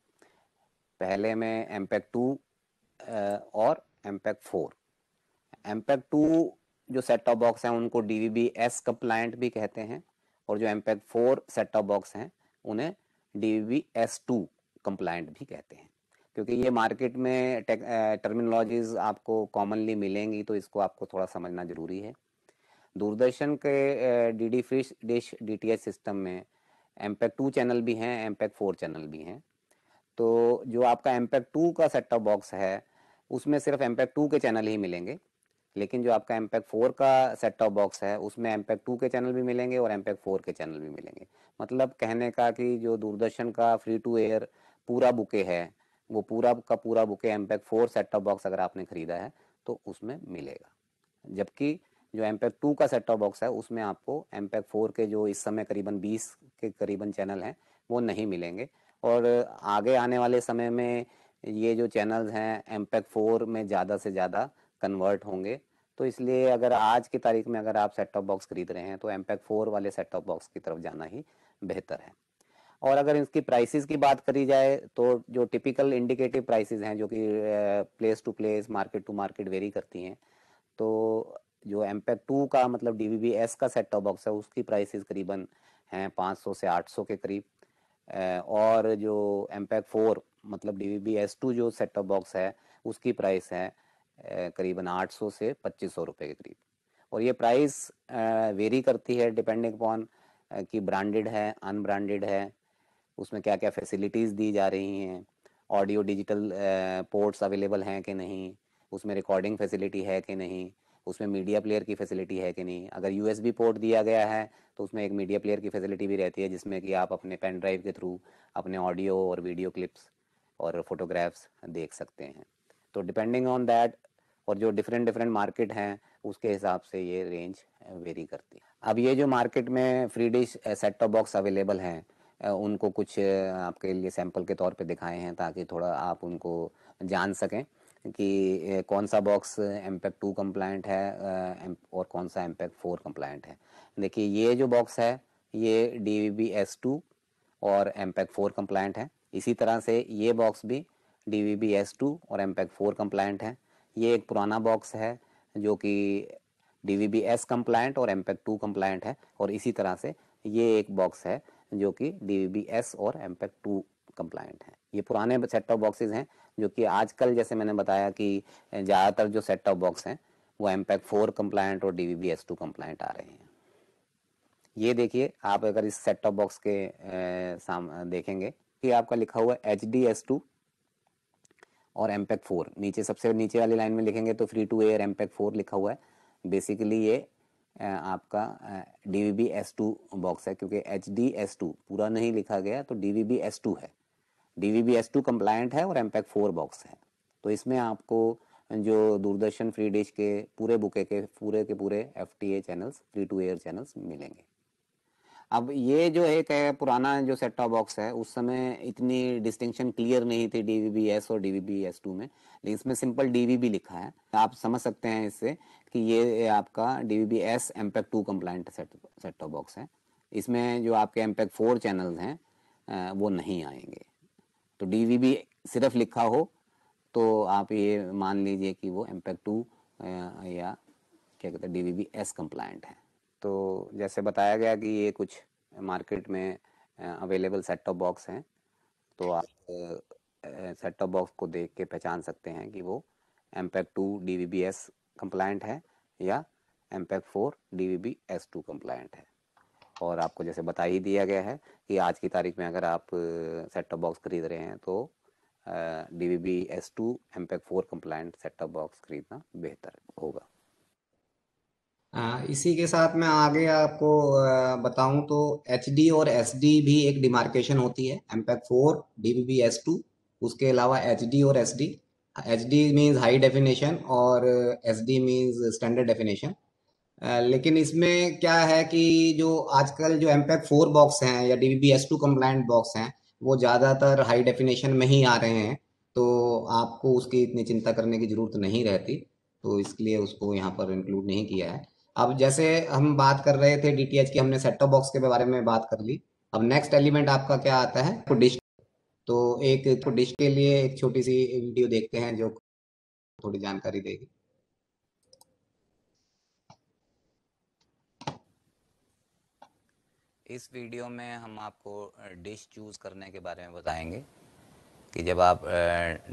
Speaker 12: पहले में MPEG 2 और MPEG 4। MPEG 2 जो सेट टॉप बॉक्स हैं उनको DVB-S कंप्लायंट भी कहते हैं, और जो MPEG 4 सेट टॉप बॉक्स हैं उन्हें DVB-S2 कंप्लायंट भी कहते हैं। क्योंकि ये मार्केट में टर्मिनोलॉजीज आपको कॉमनली मिलेंगी, तो इसको आपको थोड़ा समझना जरूरी है। दूरदर्शन के DD free dish DTH system में MPEG 2 चैनल भी हैं, MPEG 4 चैनल भी हैं। तो जो आपका MPEG 2 का सेट टॉप बॉक्स है उसमें सिर्फ MPEG 2 के चैनल ही मिलेंगे, लेकिन जो आपका MPEG 4 का सेट टॉप बॉक्स है उसमें MPEG 2 के चैनल भी मिलेंगे और MPEG 4 के चैनल भी मिलेंगे। मतलब कहने का कि जो दूरदर्शन का फ्री टू एयर पूरा बुके है वो पूरा का पूरा bouquet MPEG 4 set top box अगर आपने खरीदा है तो उसमें मिलेगा, जबकि जो MPEG 2 का सेट टॉप बॉक्स है उसमें आपको MPEG 4 के जो इस समय करीबन 20 के करीबन चैनल हैं वो नहीं मिलेंगे, और आगे आने वाले समय में ये जो चैनल्स हैं MPEG 4 में ज़्यादा से ज़्यादा कन्वर्ट होंगे। तो इसलिए अगर आज की तारीख में अगर आप सेट टॉप बॉक्स खरीद रहे हैं तो MPEG 4 वाले सेट टॉप बॉक्स की तरफ जाना ही बेहतर है। और अगर इसकी प्राइसेस की बात करी जाए तो जो टिपिकल इंडिकेटिव प्राइसेस हैं जो कि place to place market to market vary करती हैं, तो जो एमपेक 2 का मतलब DVB-S का सेट टॉप बॉक्स है उसकी प्राइसेस करीबन हैं 500 से 800 के करीब, और जो एमपेक 4 मतलब DVB-S2 जो सेट टॉप बॉक्स है उसकी प्राइस है करीबन 800 से 2500 रुपये के करीब। और ये प्राइस वेरी करती है डिपेंडिंग अपॉन कि ब्रांडेड है अनब्रांडेड है, उसमें क्या क्या फैसिलिटीज़ दी जा रही हैं, ऑडियो डिजिटल पोर्ट्स अवेलेबल हैं कि नहीं, उसमें रिकॉर्डिंग फैसिलिटी है कि नहीं, उसमें मीडिया प्लेयर की फैसिलिटी है कि नहीं। अगर USB पोर्ट दिया गया है तो उसमें एक मीडिया प्लेयर की फैसिलिटी भी रहती है जिसमें कि आप अपने पेन ड्राइव के थ्रू अपने ऑडियो और वीडियो क्लिप्स और फोटोग्राफ्स देख सकते हैं। तो डिपेंडिंग ऑन दैट और जो डिफरेंट मार्केट हैं उसके हिसाब से ये रेंज वेरी करती है। अब ये जो मार्केट में free dish set top box available हैं उनको कुछ आपके लिए सैंपल के तौर पे दिखाए हैं ताकि थोड़ा आप उनको जान सकें कि कौन सा बॉक्स एमपेक 2 कंप्लायंट है और कौन सा एमपेक 4 कंप्लायंट है। देखिए ये जो बॉक्स है ये DVB-S2 और एमपेक 4 कंप्लायंट है। इसी तरह से ये बॉक्स भी DVB-S2 और एमपेक 4 कंप्लायंट है। ये एक पुराना बॉक्स है जो कि DVB-S कंप्लायंट और एमपेक 2 कंप्लायंट है, और इसी तरह से ये एक बॉक्स है जो कि DVB-S और एमपेक 2 कंप्लायंट है। ये पुराने सेट टॉप बॉक्सेस हैं जो कि आजकल जैसे मैंने बताया कि ज़्यादातर जो सेट टॉप बॉक्स हैं वो एमपेक 4 कंप्लायंट और DVB-S2 कंप्लायंट आ रहे हैं। ये देखिए आप अगर इस सेट टॉप बॉक्स के देखेंगे कि आपका लिखा हुआ है HD-S2 और एमपेक 4, नीचे सबसे नीचे वाली लाइन में लिखेंगे तो फ्री टू एयर एमपेक 4 लिखा हुआ है। बेसिकली ये आपका DVB-S2 बॉक्स है, क्योंकि HD-S2 पूरा नहीं लिखा गया तो DVB-S2 है। DVB-S2 कंप्लायंट है और एमपेक 4 बॉक्स है। तो इसमें आपको जो दूरदर्शन फ्री डिश के पूरे बुके के पूरे FTA channels free to air channels मिलेंगे। अब ये जो एक है पुराना जो सेट टॉप बॉक्स है उस समय इतनी डिस्टिंक्शन क्लियर नहीं थी DVB-S और DVB-S2 में, लेकिन इसमें सिंपल DVB लिखा है। आप समझ सकते हैं इससे कि ये आपका DVB-S एमपेक 2 compliant set top box है। इसमें जो आपके एमपेक 4 चैनल्स हैं वो नहीं आएंगे। तो DVB सिर्फ लिखा हो तो आप ये मान लीजिए कि वो एमपेक 2 या क्या कहते हैं DVB-S कंप्लायंट है। तो जैसे बताया गया कि ये कुछ मार्केट में अवेलेबल सेट टॉप बॉक्स हैं, तो आप सेट टॉप बॉक्स को देख के पहचान सकते हैं कि वो एमपेक 2 DVB-S कंप्लायंट है या एमपेक 4 DVB-S2 कंप्लायंट है। और आपको जैसे बता ही दिया गया है कि आज की तारीख में अगर आप सेट टॉप बॉक्स खरीद रहे हैं तो DVB-S2 एमपेक 4 compliant set top box खरीदना बेहतर होगा।
Speaker 11: इसी के साथ मैं आगे आपको बताऊं तो HD और SD भी एक डिमार्केशन होती है। एमपेक 4 DVB-S2, उसके अलावा HD और SD। HD means high definition और SD मीन्स स्टैंडर्ड डेफिनेशन। लेकिन इसमें क्या है कि जो आजकल जो एमपेक 4 बॉक्स हैं या DVB-S2 कंप्लायंट बॉक्स हैं वो ज़्यादातर हाई डेफिनेशन में ही आ रहे हैं, तो आपको उसकी इतनी चिंता करने की ज़रूरत नहीं रहती, तो इसलिए उसको यहाँ पर इंक्लूड नहीं किया है। अब जैसे हम बात कर रहे थे DTH की, हमने सेट टॉप बॉक्स के बारे में बात कर ली। अब नेक्स्ट एलिमेंट आपका क्या आता है, तो डिश। तो एक डिश के लिए एक छोटी सी वीडियो देखते हैं जो थोड़ी जानकारी देगी।
Speaker 12: इस वीडियो में हम आपको डिश चूज़ करने के बारे में बताएंगे कि जब आप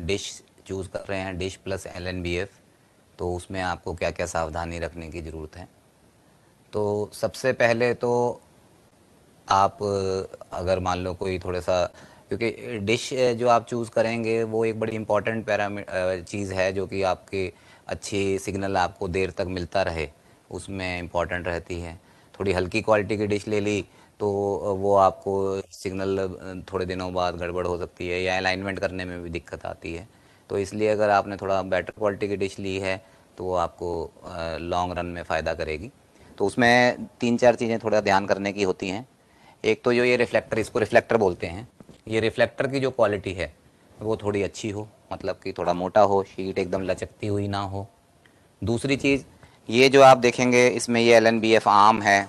Speaker 12: डिश चूज़ कर रहे हैं, डिश प्लस LNBF, तो उसमें आपको क्या क्या सावधानी रखने की ज़रूरत है। तो सबसे पहले तो आप अगर मान लो कोई थोड़ा सा, क्योंकि डिश जो आप चूज़ करेंगे वो एक बड़ी इम्पॉर्टेंट चीज़ है जो कि आपकी अच्छी सिग्नल आपको देर तक मिलता रहे, उसमें इम्पॉर्टेंट रहती है। थोड़ी हल्की क्वालिटी की डिश ले ली तो वो आपको सिग्नल थोड़े दिनों बाद गड़बड़ हो सकती है या अलाइनमेंट करने में भी दिक्कत आती है। तो इसलिए अगर आपने थोड़ा बेटर क्वालिटी की डिश ली है तो वो आपको लॉन्ग रन में फ़ायदा करेगी। तो उसमें 3-4 चीज़ें थोड़ा ध्यान करने की होती हैं। एक तो जो ये रिफ्लेक्टर, इसको रिफ्लेक्टर बोलते हैं, ये रिफ्लेक्टर की जो क्वालिटी है वो थोड़ी अच्छी हो, मतलब कि थोड़ा मोटा हो, शीट एकदम लचकती हुई ना हो। दूसरी चीज़, ये जो आप देखेंगे इसमें ये LNBF आर्म है,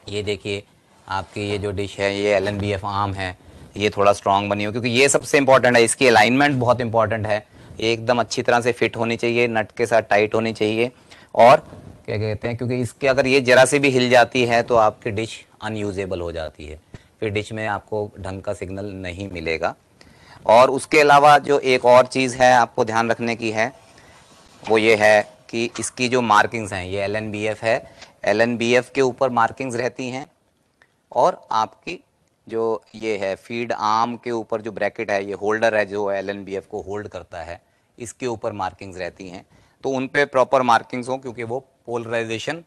Speaker 12: ये देखिए
Speaker 13: आपकी ये जो डिश है ये LNBF आर्म है, ये थोड़ा स्ट्रांग बनी हो, क्योंकि ये सबसे इंपॉर्टेंट है। इसकी अलाइनमेंट बहुत इंपॉर्टेंट है, ये एकदम अच्छी तरह से फिट होनी चाहिए, नट के साथ टाइट होनी चाहिए। और क्या कहते हैं, क्योंकि इसके अगर ये जरा से भी हिल जाती है तो आपकी डिश अनयूजेबल हो जाती है, फिर डिश में आपको ढंग का सिग्नल नहीं मिलेगा। और उसके अलावा जो एक और चीज़ है आपको ध्यान रखने की है, वो ये है कि इसकी जो मार्किंग्स हैं, ये LNBF है, LNBF के ऊपर मार्किंग्स रहती हैं, और आपकी जो ये है फीड आर्म के ऊपर जो ब्रैकेट है, ये होल्डर है जो LNBF को होल्ड करता है, इसके ऊपर मार्किंग्स रहती हैं। तो उन पे प्रॉपर मार्किंग्स हो, क्योंकि वो पोलराइजेशन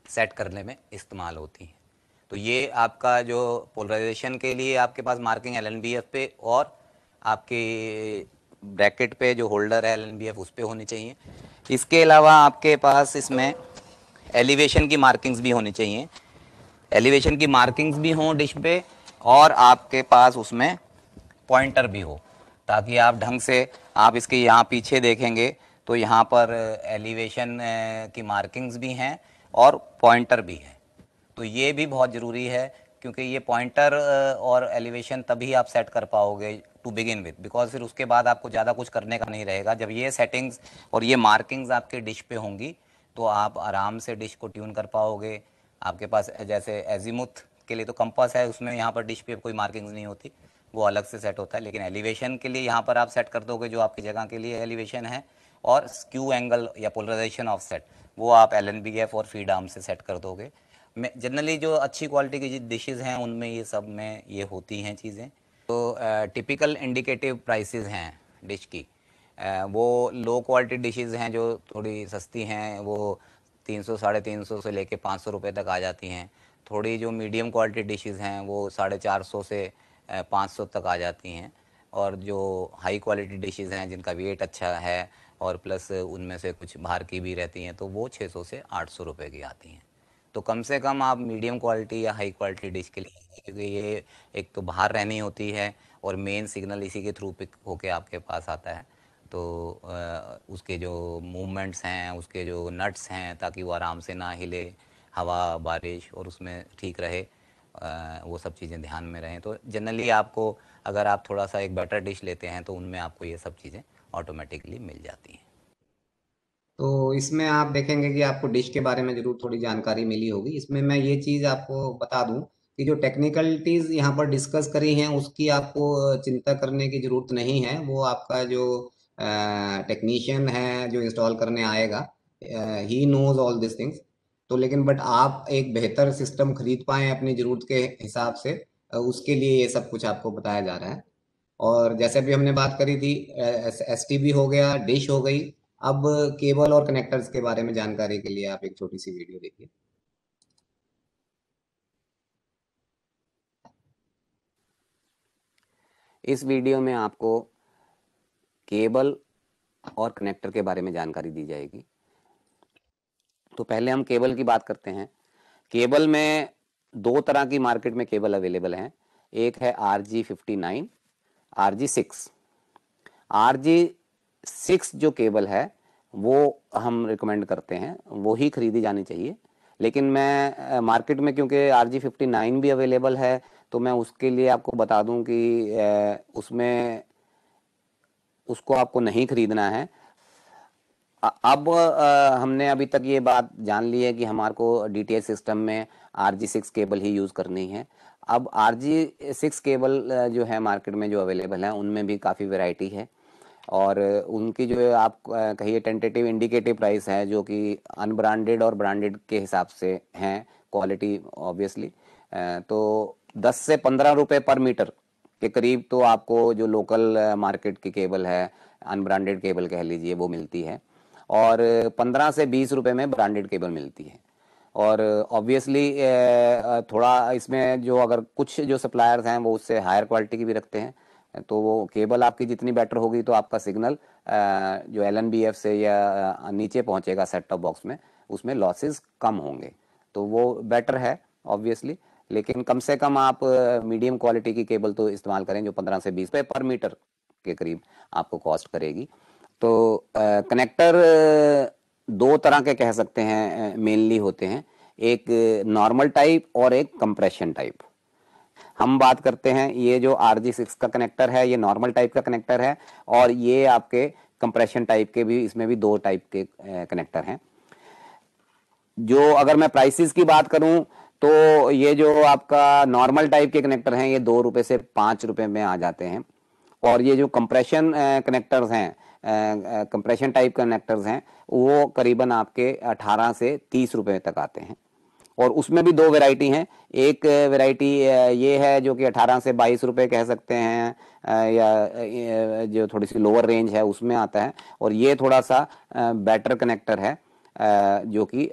Speaker 13: सेट करने में इस्तेमाल होती हैं। तो ये आपका जो पोलराइजेशन के लिए आपके पास मार्किंग LNBF पे और आपके ब्रैकेट पे जो होल्डर है LNBF उस पे होनी चाहिए। इसके अलावा आपके पास इसमें एलिवेशन की मार्किंग्स भी होनी चाहिए, एलिवेशन की मार्किंग्स भी हों डिश पे, और आपके पास उसमें पॉइंटर भी हो, ताकि आप ढंग से आप इसके यहाँ पीछे देखेंगे तो यहाँ पर एलिवेशन की मार्किंग्स भी हैं और पॉइंटर भी है। तो ये भी बहुत ज़रूरी है, क्योंकि ये पॉइंटर और एलिवेशन तभी आप सेट कर पाओगे टू बिगिन विद, बिकॉज फिर उसके बाद आपको ज़्यादा कुछ करने का नहीं रहेगा। जब ये सेटिंग्स और ये मार्किंग्स आपके डिश पे होंगी तो आप आराम से डिश को ट्यून कर पाओगे। आपके पास जैसे एजीमुथ के लिए तो कंपास है, उसमें यहाँ पर डिश पे कोई मार्किंग्स नहीं होती, वो अलग से सेट होता है। लेकिन एलिवेशन के लिए यहाँ पर आप सेट कर दोगे जो आपकी जगह के लिए एलिवेशन है, और स्क्यू एंगल या पोलराइजेशन ऑफ सेट वो आप LNBF और फीड आर्म से सेट कर दोगे। मैं जनरली जो अच्छी क्वालिटी की डिशेज़ हैं उनमें ये सब में ये होती हैं चीज़ें। तो टिपिकल इंडिकेटिव प्राइसेस हैं डिश की, वो लो क्वालिटी डिशेज़ हैं जो थोड़ी सस्ती हैं, वो 300 350 से लेके 500 रुपये तक आ जाती हैं। थोड़ी जो मीडियम क्वालिटी डिशेज़ हैं वो 450 से 500 तक आ जाती हैं। और जो हाई क्वालिटी डिशेज़ हैं जिनका वेट अच्छा है और प्लस उनमें से कुछ बाहर की भी रहती हैं तो वो 600 से 800 रुपये की आती हैं। तो कम से कम आप मीडियम क्वालिटी या हाई क्वालिटी डिश के लिए, क्योंकि ये एक तो बाहर रहनी होती है और मेन सिग्नल इसी के थ्रू पिक होके आपके पास आता है, तो उसके जो मूवमेंट्स हैं, उसके जो नट्स हैं, ताकि वो आराम से ना हिले, हवा बारिश और उसमें ठीक रहे, वो सब चीज़ें ध्यान में रहें। तो जनरली आपको अगर आप थोड़ा सा एक बेटर डिश लेते हैं तो उनमें आपको ये सब चीज़ें ऑटोमेटिकली मिल जाती हैं।
Speaker 11: तो इसमें आप देखेंगे कि आपको डिश के बारे में जरूर थोड़ी जानकारी मिली होगी। इसमें मैं ये चीज़ आपको बता दूं कि जो टेक्निकलिटीज़ यहाँ पर डिस्कस करी हैं उसकी आपको चिंता करने की ज़रूरत नहीं है। वो आपका जो टेक्नीशियन है जो इंस्टॉल करने आएगा, he knows all this things. तो लेकिन बट आप एक बेहतर सिस्टम खरीद पाएँ अपनी ज़रूरत के हिसाब से, उसके लिए ये सब कुछ आपको बताया जा रहा है। और जैसे भी हमने बात करी थी, STB हो गया, डिश हो गई। अब केबल और कनेक्टर्स के बारे में जानकारी के लिए आप एक छोटी सी वीडियो देखिए।
Speaker 13: इस वीडियो में आपको केबल और कनेक्टर के बारे में जानकारी दी जाएगी। तो पहले हम केबल की बात करते हैं। केबल में दो तरह की मार्केट में केबल अवेलेबल हैं, एक है RG59, RG6। RG6 जो केबल है वो हम रिकमेंड करते हैं, वो ही खरीदी जानी चाहिए। लेकिन मैं मार्केट में क्योंकि RG59 भी अवेलेबल है तो मैं उसके लिए आपको बता दूं कि उसमें उसको आपको नहीं खरीदना है। अब हमने अभी तक ये बात जान ली है कि हमारे को DTH सिस्टम में RG6 केबल ही यूज़ करनी है। अब RG6 केबल जो है मार्केट में जो अवेलेबल है उनमें भी काफ़ी वैरायटी है, और उनकी जो आप कहिए टेंटेटिव इंडिकेटिव प्राइस है जो कि अनब्रांडेड और ब्रांडेड के हिसाब से हैं, क्वालिटी ऑब्वियसली। तो 10 से 15 रुपये पर मीटर के करीब तो आपको जो लोकल मार्केट की केबल है, अनब्रांडेड केबल कह लीजिए, वो मिलती है, और 15 से 20 रुपये में ब्रांडेड केबल मिलती है। और ऑब्वियसली थोड़ा इसमें जो अगर कुछ जो सप्लायर्स हैं वो उससे हायर क्वालिटी की भी रखते हैं, तो वो केबल आपकी जितनी बेटर होगी तो आपका सिग्नल जो LNBF से या नीचे पहुंचेगा सेट टॉप बॉक्स में, उसमें लॉसेस कम होंगे, तो वो बेटर है ऑब्वियसली। लेकिन कम से कम आप मीडियम क्वालिटी की केबल तो इस्तेमाल करें जो 15 से 20 रुपये पर मीटर के करीब आपको कॉस्ट करेगी। तो कनेक्टर दो तरह के कह सकते हैं मेनली होते हैं।
Speaker 12: एक नॉर्मल टाइप और एक कंप्रेशन टाइप। हम बात करते हैं ये जो RG6 का कनेक्टर है ये नॉर्मल टाइप का कनेक्टर है, और ये आपके कंप्रेशन टाइप के भी, इसमें भी 2 टाइप के कनेक्टर हैं। जो अगर मैं प्राइसेस की बात करूं तो ये जो आपका नॉर्मल टाइप के कनेक्टर हैं ये 2 रुपए से 5 रुपए में आ जाते हैं, और ये जो कंप्रेशन कनेक्टर्स हैं, कंप्रेशन टाइप कनेक्टर्स हैं, वो करीबन आपके 18 से 30 रुपए तक आते हैं। और उसमें भी 2 वैरायटी हैं। एक वैरायटी ये है जो कि 18 से 22 रुपए कह सकते हैं, या जो थोड़ी सी लोअर रेंज है उसमें आता है, और ये थोड़ा सा बेटर कनेक्टर है जो कि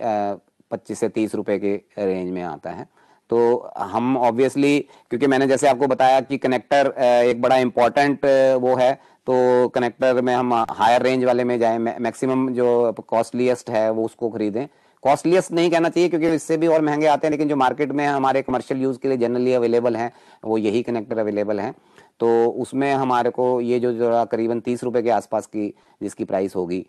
Speaker 12: 25 से 30 रुपए के रेंज में आता है। तो हम ऑब्वियसली, क्योंकि मैंने जैसे आपको बताया कि कनेक्टर एक बड़ा इम्पोर्टेंट वो है, तो कनेक्टर में हम हायर रेंज वाले में जाएं, मैक्सिमम जो कॉस्टलीस्ट है वो उसको खरीदें। कॉस्टलीस्ट नहीं कहना चाहिए क्योंकि इससे भी और महंगे आते हैं, लेकिन जो मार्केट में हमारे कमर्शियल यूज़ के लिए जनरली अवेलेबल हैं वो यही कनेक्टर अवेलेबल हैं। तो उसमें हमारे को ये जो करीबन 30 रुपए के आसपास की जिसकी प्राइस होगी,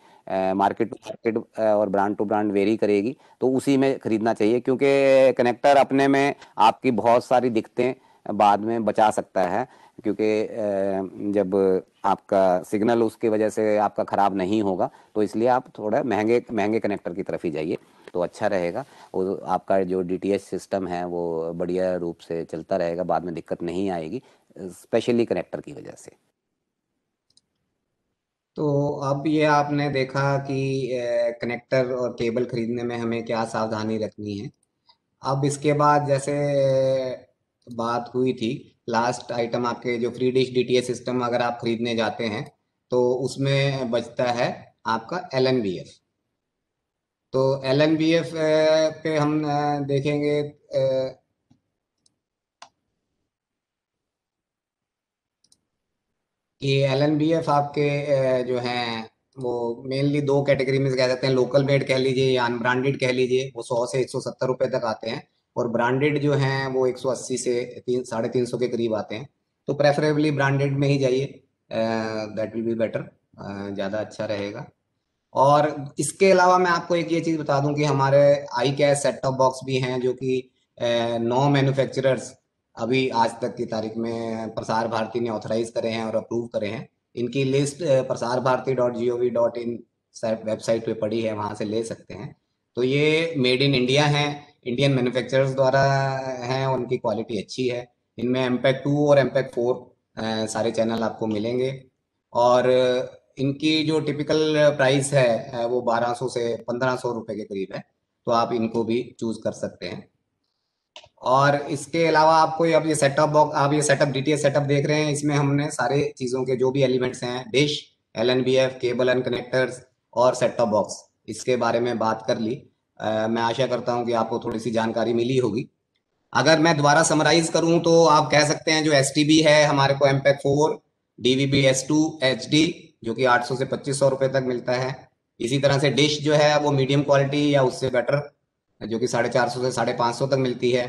Speaker 12: मार्केट टू मार्केट और ब्रांड टू ब्रांड वेरी करेगी, तो उसी में खरीदना चाहिए, क्योंकि कनेक्टर अपने में आपकी बहुत सारी दिक्कतें बाद में बचा सकता है, क्योंकि जब आपका सिग्नल उसकी वजह से आपका ख़राब नहीं होगा, तो इसलिए आप थोड़ा महंगे कनेक्टर की तरफ ही जाइए तो अच्छा रहेगा। वो आपका जो DTH सिस्टम है वो बढ़िया रूप से चलता रहेगा, बाद में दिक्कत नहीं आएगी, स्पेशली कनेक्टर की वजह से।
Speaker 11: तो अब ये आपने देखा कि कनेक्टर और केबल खरीदने में हमें क्या सावधानी रखनी है। अब इसके बाद जैसे बात हुई थी, लास्ट आइटम आपके जो फ्री डिश DTH सिस्टम अगर आप खरीदने जाते हैं तो उसमें बचता है आपका LNBF। तो LNBF पे हम देखेंगे कि LNBF आपके जो हैं वो मेनली 2 कैटेगरी में कह सकते हैं, लोकल मेड कह लीजिए या अनब्रांडेड कह लीजिए, वो 100 से 170 रुपए तक आते हैं, और ब्रांडेड जो हैं वो 180 से 350 के करीब आते हैं। तो प्रेफरेबली ब्रांडेड में ही जाइए, दैट विल बी बेटर, ज़्यादा अच्छा रहेगा। और इसके अलावा मैं आपको एक ये चीज़ बता दूं कि हमारे iCast सेट टॉप बॉक्स भी हैं जो कि 9 मैन्युफैक्चरर्स अभी आज तक की तारीख में प्रसार भारती ने ऑथराइज करे हैं और अप्रूव करे हैं। इनकी लिस्ट प्रसार भारती.gov.in वेबसाइट पे पड़ी है, वहाँ से ले सकते हैं। तो ये मेड इन इंडिया हैं, इंडियन मैन्युफैक्चरर्स द्वारा हैं, उनकी क्वालिटी अच्छी है। इनमें MPEG 2 और MPEG 4 सारे चैनल आपको मिलेंगे, और इनकी जो टिपिकल प्राइस है वो 1200 से 1500 रुपए के करीब है, तो आप इनको भी चूज कर सकते हैं। और इसके अलावा आपको अब ये सेटअप बॉक्स, आप ये सेटअप DTH सेटअप देख रहे हैं, इसमें हमने सारे चीज़ों के जो भी एलिमेंट्स हैं, dish, LNBF, cable and connectors और सेट टॉप बॉक्स, इसके बारे में बात कर ली। मैं आशा करता हूं कि आपको थोड़ी सी जानकारी मिली होगी। अगर मैं दोबारा समराइज करूं तो आप कह सकते हैं जो STB है हमारे को MPEG 4, DVB S2 HD जो कि 800 से 2500 रुपए तक मिलता है। इसी तरह से डिश जो है वो मीडियम क्वालिटी या उससे बेटर जो कि 450 से 550 तक मिलती है।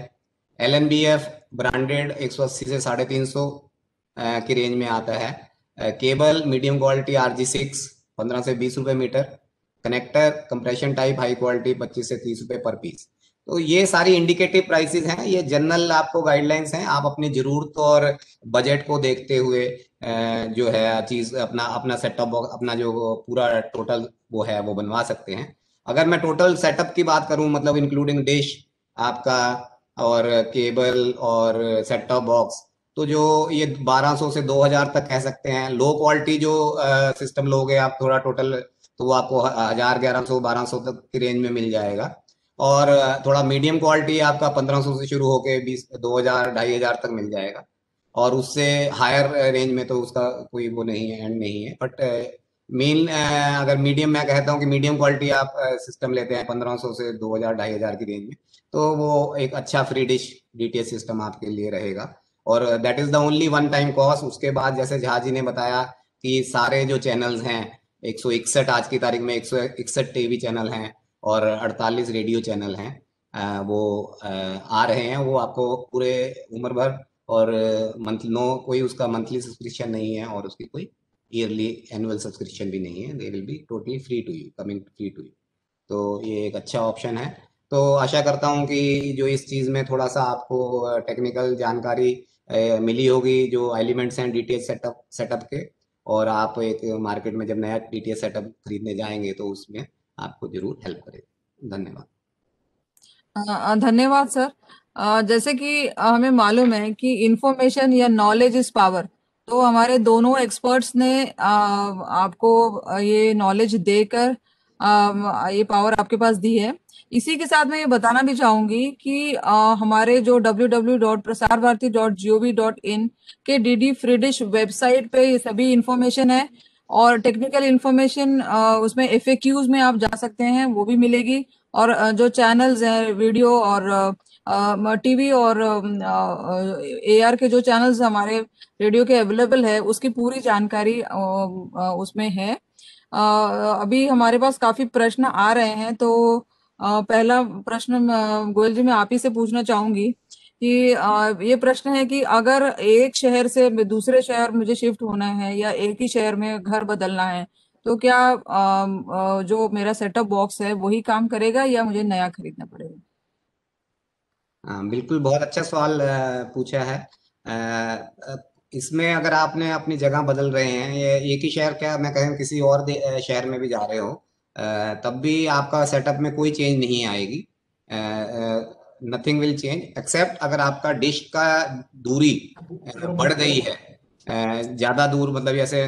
Speaker 11: LNBF ब्रांडेड 180 से 350 की रेंज में आता है। केबल मीडियम क्वालिटी RG6 15 से 20 रुपए metre. Connector compression type high quality 25 से 30 रुपए पर पीस। तो ये सारी इंडिकेटिव प्राइसेस हैं, ये जनरल आपको गाइडलाइंस हैं। आप अपनी जरूरत और बजट को देखते हुए जो है चीज अपना सेटअप बॉक्स, अपना जो पूरा टोटल वो है वो बनवा सकते हैं। अगर मैं टोटल सेटअप की बात करूं, मतलब इंक्लूडिंग डिश आपका और केबल और सेट टॉप बॉक्स, तो जो ये 1200 से 2000 तक कह सकते हैं। लो क्वालिटी जो सिस्टम लोगे आप थोड़ा टोटल, तो वो आपको 1000, 1100, 1200 तक की रेंज में मिल जाएगा। और थोड़ा मीडियम क्वालिटी आपका 1500 से शुरू होके 20, 2000, 2500 तक मिल जाएगा। और उससे हायर रेंज में तो उसका कोई वो नहीं है, एंड नहीं है। बट मेन अगर मीडियम, मैं कहता हूँ कि मीडियम क्वालिटी आप सिस्टम लेते हैं 1500 से 2000, 2500 की रेंज में, तो वो एक अच्छा फ्री डिश DTH सिस्टम आपके लिए रहेगा। और that is the only one time cost. उसके बाद जैसे झा जी ने बताया कि सारे जो चैनल्स हैं 161 आज की तारीख में 161 टीवी चैनल हैं और 48 रेडियो चैनल हैं, वो आ रहे हैं। वो आपको पूरे उम्र भर और कोई उसका मंथली सब्सक्रिप्शन नहीं है और उसकी कोई ईयरली एनुअल सब्सक्रिप्शन भी नहीं है। They will be totally free to you, coming free to you. तो ये एक अच्छा ऑप्शन है। तो आशा करता हूँ कि जो इस चीज़ में थोड़ा सा आपको टेक्निकल जानकारी मिली होगी, जो एलिमेंट्स हैं डीटीएच सेटअप के, और आप एक मार्केट में जब नया डीटीएच सेटअप खरीदने जाएंगे तो उसमें आपको जरूर हेल्प करेगा। धन्यवाद।
Speaker 10: धन्यवाद सर। जैसे कि हमें मालूम है कि इंफॉर्मेशन या नॉलेज इज पावर, तो हमारे दोनों एक्सपर्ट्स ने आपको ये नॉलेज देकर ये पावर आपके पास दी है। इसी के साथ मैं ये बताना भी चाहूंगी कि हमारे जो www.prasarbharati.gov.in के डीडी फ्री डिश वेबसाइट पे ये सभी इंफॉर्मेशन है, और टेक्निकल इंफॉर्मेशन उसमें FAQs में आप जा सकते हैं, वो भी मिलेगी। और जो चैनल्स हैं वीडियो और टीवी और AR के जो चैनल्स हमारे रेडियो के अवेलेबल है, उसकी पूरी जानकारी उसमें है। अभी हमारे पास काफी प्रश्न आ रहे हैं, तो पहला प्रश्न गोयल जी मैं आप ही से पूछना चाहूंगी कि ये प्रश्न है कि अगर एक शहर से दूसरे शहर मुझे शिफ्ट होना है या एक ही शहर में घर बदलना है, तो क्या जो मेरा सेटअप बॉक्स है वही काम करेगा या मुझे नया खरीदना पड़ेगा?
Speaker 11: हाँ, बिल्कुल, बहुत अच्छा सवाल पूछा है। इसमें अगर आपने अपनी जगह बदल रहे हैं, ये एक ही शहर, क्या मैं कहूँ किसी और शहर में भी जा रहे हो, तब भी आपका सेटअप में कोई चेंज नहीं आएगी। नथिंग विल चेंज एक्सेप्ट अगर आपका डिश का दूरी बढ़ गई है, ज्यादा दूर, मतलब जैसे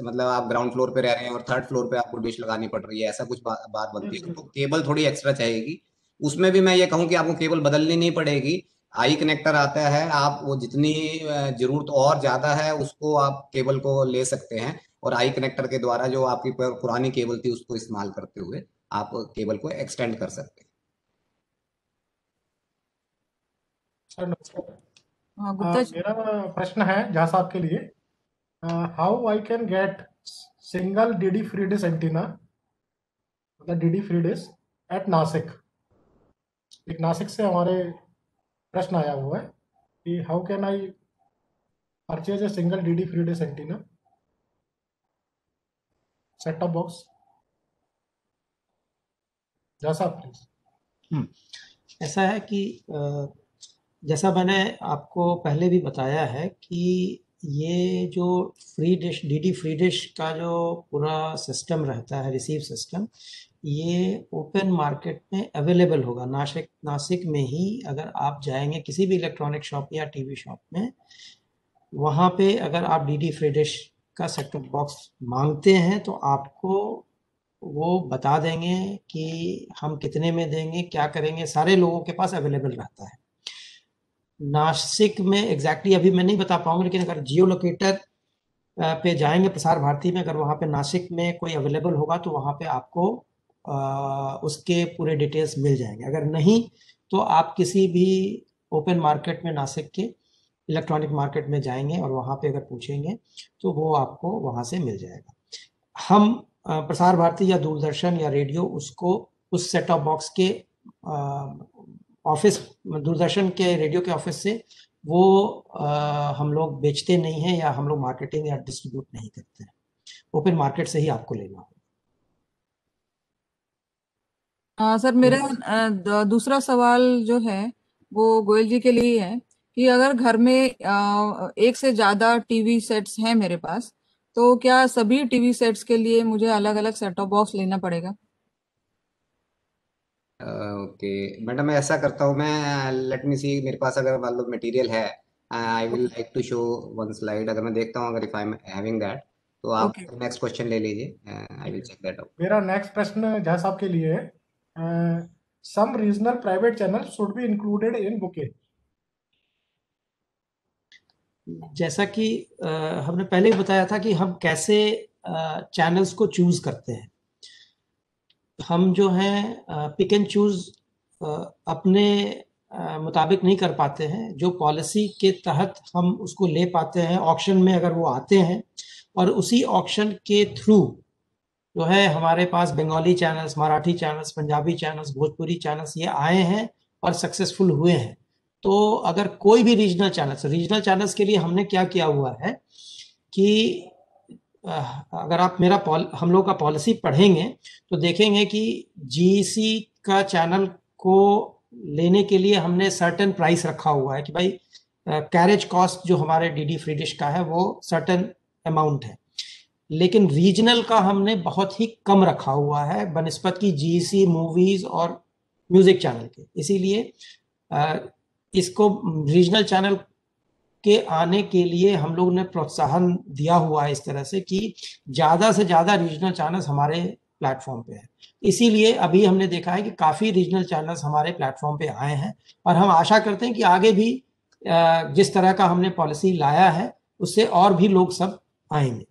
Speaker 11: मतलब आप ग्राउंड फ्लोर पे रह रहे हैं और थर्ड फ्लोर पे आपको डिश लगानी पड़ रही है, ऐसा कुछ बात बनती है, तो केबल थोड़ी एक्स्ट्रा चाहिएगी। उसमें भी मैं ये कहूँ कि आपको केबल बदलनी नहीं पड़ेगी। आई कनेक्टर आता है, आप वो जितनी जरूरत और ज्यादा है उसको आप केबल को ले सकते हैं, और आई कनेक्टर के द्वारा जो आपकी पुरानी केबल थी उसको इस्तेमाल करते हुए आप केबल को एक्सटेंड कर सकते हैं।
Speaker 14: मेरा प्रश्न है जहाँ साहब के लिए, how I can get single DD free dish antenna, मतलब DD free dish at Nashik. एक नासिक से हमारे प्रश्न आया हुआ है कि how can I purchase a single DD free dish antenna set top box. जहाँ साहब प्लीज।
Speaker 4: ऐसा है कि जैसा मैंने आपको पहले भी बताया है कि ये जो free dish, DD free dish का जो पूरा सिस्टम रहता है, रिसीव सिस्टम, ये ओपन मार्केट में अवेलेबल होगा। नासिक में ही अगर आप जाएंगे किसी भी इलेक्ट्रॉनिक शॉप या टीवी शॉप में, वहाँ पे अगर आप डीडी फ्री डिश का सेट टॉप बॉक्स मांगते हैं तो आपको वो बता देंगे कि हम कितने में देंगे, क्या करेंगे, सारे लोगों के पास अवेलेबल रहता है। नासिक में एग्जैक्टली अभी मैं नहीं बता पाऊंगा, लेकिन अगर जियो लोकेटर पे जाएंगे प्रसार भारती में, अगर वहाँ पे नासिक में कोई अवेलेबल होगा तो वहाँ पे आपको उसके पूरे डिटेल्स मिल जाएंगे। अगर नहीं तो आप किसी भी ओपन मार्केट में नासिक के इलेक्ट्रॉनिक मार्केट में जाएंगे और वहाँ पे अगर पूछेंगे तो वो आपको वहाँ से मिल जाएगा। हम प्रसार भारती या दूरदर्शन या रेडियो उसको उस सेट टॉप बॉक्स के ऑफिस, दूरदर्शन के रेडियो के ऑफिस से वो हम लोग बेचते नहीं हैं या हम लोग मार्केटिंग या डिस्ट्रीब्यूट नहीं करते हैं। ओपन मार्केट से ही आपको लेना होगा।
Speaker 10: सर मेरा दूसरा सवाल जो है वो गोयल जी के लिए है कि अगर घर में एक से ज्यादा टीवी सेट्स हैं मेरे पास, तो क्या सभी टीवी सेट्स के लिए मुझे अलग अलग सेट टॉप बॉक्स लेना पड़ेगा?
Speaker 11: ओके मैडम, मैं ऐसा करता हूँ, मैं लेट मी सी, मेरे पास अगर मान लो मटेरियल है, I will like to show one slide. अगर मैं देखता हूँ, अगर if I am having that, तो आप नेक्स्ट क्वेश्चन ले लीजिए, I will check that out.
Speaker 14: मेरा नेक्स्ट प्रश्न जहाँ साहब के लिए है, some regional private channel should be included in bouquet.
Speaker 4: जैसा कि हमने पहले भी बताया था कि हम कैसे चैनल्स को चूज करते हैं। हम जो हैं पिक एंड चूज अपने मुताबिक नहीं कर पाते हैं। जो पॉलिसी के तहत हम उसको ले पाते हैं, ऑक्शन में अगर वो आते हैं, और उसी ऑक्शन के थ्रू जो है हमारे पास Bengali channels, Marathi channels, Punjabi channels, Bhojpuri channels ये आए हैं और सक्सेसफुल हुए हैं। तो अगर कोई भी रीजनल चैनल्स के लिए हमने क्या किया हुआ है कि अगर आप हम लोग का पॉलिसी पढ़ेंगे तो देखेंगे कि जीईसी का चैनल को लेने के लिए हमने सर्टेन प्राइस रखा हुआ है कि भाई कैरेज कॉस्ट जो हमारे डीडी फ्री डिश का है वो सर्टेन अमाउंट है, लेकिन रीजनल का हमने बहुत ही कम रखा हुआ है बनिस्बत की जीसी मूवीज और म्यूजिक चैनल के। इसीलिए इसको रीजनल चैनल के आने के लिए हम लोग ने प्रोत्साहन दिया हुआ है इस तरह से कि ज़्यादा से ज़्यादा रीजनल चैनल्स हमारे प्लेटफॉर्म पे हैं। इसीलिए अभी हमने देखा है कि काफ़ी रीजनल चैनल्स हमारे प्लेटफॉर्म पे आए हैं और हम आशा करते हैं कि आगे भी जिस तरह का हमने पॉलिसी लाया है उससे और भी लोग सब आएंगे।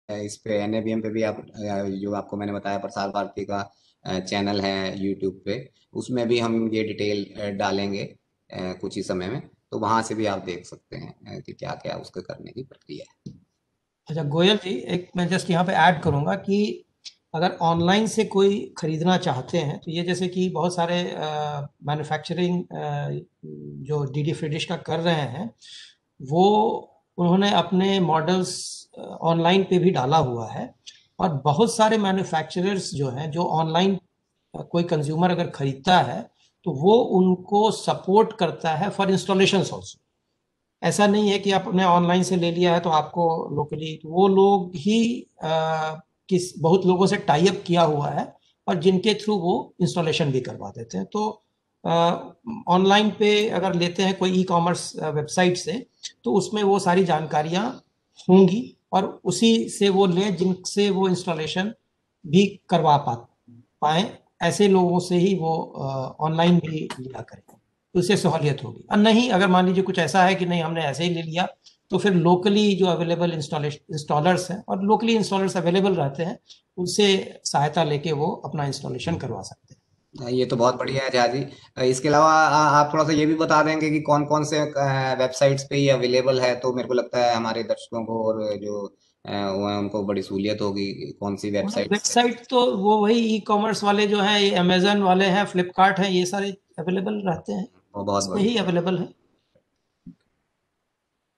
Speaker 11: इस पे NABM पे भी आप जो आपको मैंने बताया प्रसार भारती का चैनल है यूट्यूब पे, उसमें भी हम ये डिटेल डालेंगे कुछ ही समय में, तो वहां से भी आप देख सकते हैं कि क्या क्या उसके करने की प्रक्रिया है।
Speaker 4: अच्छा गोयल जी, एक मैं जस्ट यहाँ पे ऐड करूँगा कि अगर ऑनलाइन से कोई खरीदना चाहते हैं तो ये जैसे कि बहुत सारे मैन्युफैक्चरिंग जो डीडी फ्री डिश का कर रहे हैं वो उन्होंने अपने मॉडल्स ऑनलाइन पे भी डाला हुआ है और बहुत सारे मैन्युफैक्चरर्स जो हैं जो ऑनलाइन कोई कंज्यूमर अगर खरीदता है तो वो उनको सपोर्ट करता है फॉर इंस्टॉलेशंस ऑल्सो। ऐसा नहीं है कि आपने ऑनलाइन से ले लिया है तो आपको लोकली, तो वो लोग ही बहुत लोगों से टाई अप किया हुआ है और जिनके थ्रू वो इंस्टॉलेशन भी करवा देते हैं। तो ऑनलाइन पे अगर लेते हैं कोई ई-कॉमर्स वेबसाइट से तो उसमें वो सारी जानकारियाँ होंगी और उसी से वो लें जिनसे वो इंस्टॉलेशन भी करवा पाएँ। ऐसे लोगों से ही वो ऑनलाइन भी लिया करें तो उससे सहूलियत होगी। और नहीं, अगर मान लीजिए कुछ ऐसा है कि नहीं हमने ऐसे ही ले लिया तो फिर लोकली जो अवेलेबल इंस्टॉलर्स हैं और लोकली इंस्टॉलर्स अवेलेबल रहते हैं उनसे सहायता लेके वो अपना इंस्टॉलेशन करवा सकते हैं।
Speaker 11: ये तो बहुत बढ़िया है झा जी। इसके अलावा आप थोड़ा सा ये भी बता देंगे कि कौन कौन से वेबसाइट्स पे ये अवेलेबल है, तो मेरे को लगता है हमारे दर्शकों को और जो उनको बड़ी सहूलियत होगी। कौन सी
Speaker 4: वेबसाइट? तो वो वही ई-कॉमर्स वाले जो हैं, ये अमेजन वाले हैं, फ्लिपकार्ट हैं, ये सारे अवेलेबल रहते हैं,
Speaker 11: बहुत
Speaker 4: ही अवेलेबल है।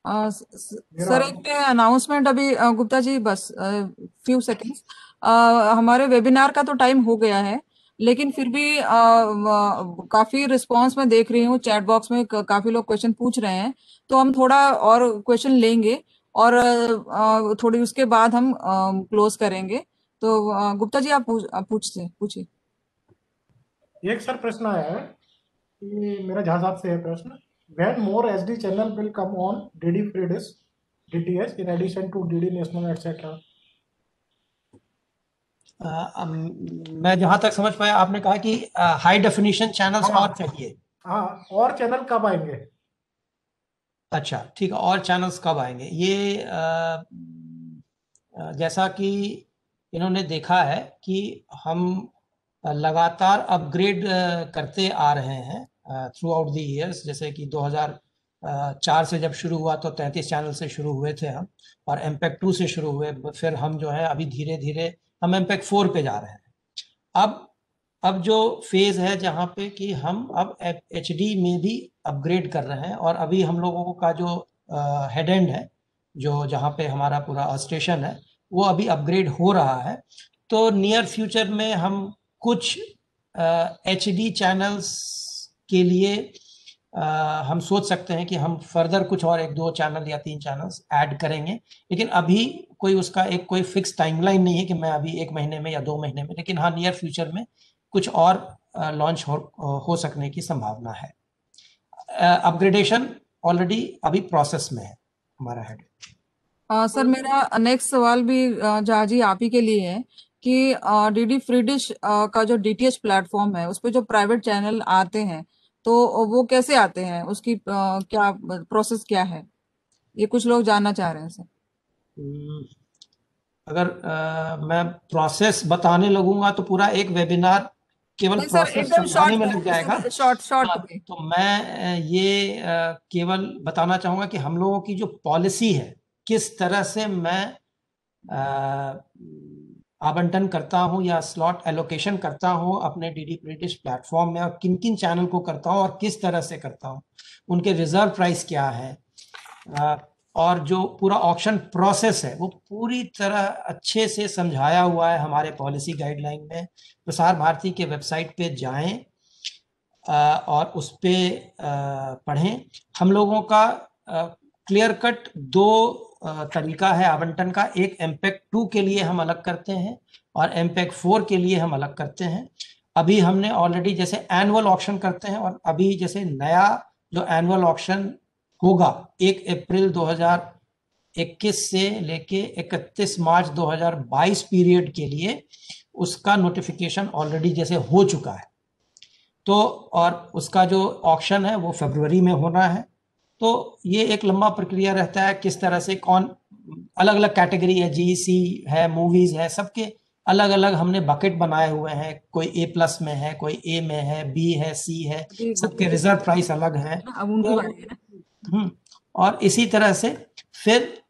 Speaker 10: सर एक अनाउंसमेंट अभी गुप्ता जी, बस फ्यू सेकंड्स। हमारे वेबिनार का तो टाइम हो गया है, लेकिन फिर भी काफी रिस्पांस मैं देख रही हूँ चैट बॉक्स में, काफी लोग क्वेश्चन पूछ रहे हैं, तो हम थोड़ा और क्वेश्चन लेंगे और थोड़ी उसके बाद हम क्लोज करेंगे। तो गुप्ता जी आप पूछिए।
Speaker 14: एक सर प्रश्न आया है कि मेरा झा साहब से है प्रश्न, when more HD channel will come on DD free dish DTH in addition to DD national etc.
Speaker 4: मैं जहां तक समझ पाया आपने कहा कि हाई डेफिनेशन चैनल्स और चाहिए।
Speaker 14: हाँ, और चैनल कब आएंगे?
Speaker 4: अच्छा ठीक है, और चैनल्स कब आएंगे? ये जैसा कि इन्होंने देखा है कि हम लगातार अपग्रेड करते आ रहे हैं थ्रू आउट द ईयर्स। जैसे कि 2004 से जब शुरू हुआ तो 33 चैनल से शुरू हुए थे हम, और MPEG 2 से शुरू हुए, फिर हम जो है अभी धीरे धीरे हम MPEG 4 पे जा रहे हैं। अब जो फेज है जहाँ पे कि हम अब HD में भी अपग्रेड कर रहे हैं, और अभी हम लोगों का जो हेड एंड है, जो जहाँ पे हमारा पूरा स्टेशन है, वो अभी अपग्रेड हो रहा है। तो नियर फ्यूचर में हम कुछ HD चैनल्स के लिए हम सोच सकते हैं कि हम फर्दर कुछ और 1-2 चैनल या 3 चैनल्स ऐड करेंगे, लेकिन अभी कोई उसका कोई फिक्स टाइमलाइन नहीं है कि मैं अभी 1 महीने में या 2 महीने में, लेकिन हाँ नियर फ्यूचर में कुछ और लॉन्च हो सकने की संभावना है। अपग्रेडेशन ऑलरेडी अभी प्रोसेस में है हमारा हेड।
Speaker 10: सर मेरा नेक्स्ट सवाल भी झा जी आप ही के लिए है कि डीडी फ्री डिश का जो DTH प्लेटफॉर्म है उस पर जो प्राइवेट चैनल आते हैं तो वो कैसे आते हैं, उसकी क्या प्रोसेस क्या है, ये कुछ लोग जानना चाह रहे हैं सर।
Speaker 4: अगर मैं प्रोसेस बताने लगूंगा तो पूरा एक वेबिनार केवल प्रोसेस समझाने में लग जाएगा।
Speaker 10: शॉर्ट
Speaker 4: तो मैं ये केवल बताना चाहूंगा कि हम लोगों की जो पॉलिसी है, किस तरह से मैं आवंटन करता हूं या स्लॉट एलोकेशन करता हूं अपने डीडी फ्री डिश प्लेटफॉर्म में, और किन किन चैनल को करता हूं और किस तरह से करता हूं, उनके रिजर्व प्राइस क्या है, और जो पूरा ऑक्शन प्रोसेस है वो पूरी तरह अच्छे से समझाया हुआ है हमारे पॉलिसी गाइडलाइन में। प्रसार भारती के वेबसाइट पे जाएं और उस पे पढ़ें। हम लोगों का क्लियर कट दो तरीका है आवंटन का। एक एमपेक 2 के लिए हम अलग करते हैं और एमपेक 4 के लिए हम अलग करते हैं। अभी हमने ऑलरेडी जैसे एनुअल ऑक्शन करते हैं, और अभी जैसे नया जो एनुअल ऑक्शन होगा 1 अप्रैल 2021 से लेके 31 मार्च 2022 पीरियड के लिए, उसका नोटिफिकेशन ऑलरेडी जैसे हो चुका है। तो और उसका जो ऑक्शन है वो फरवरी में होना है। तो ये एक लंबा प्रक्रिया रहता है, किस तरह से कौन अलग अलग कैटेगरी है, जीसी है, मूवीज है, सबके अलग अलग हमने बकेट बनाए हुए हैं। कोई A+ में है, कोई A में है, B है, C है, सबके रिजर्व प्राइस अलग है। और इसी तरह से फिर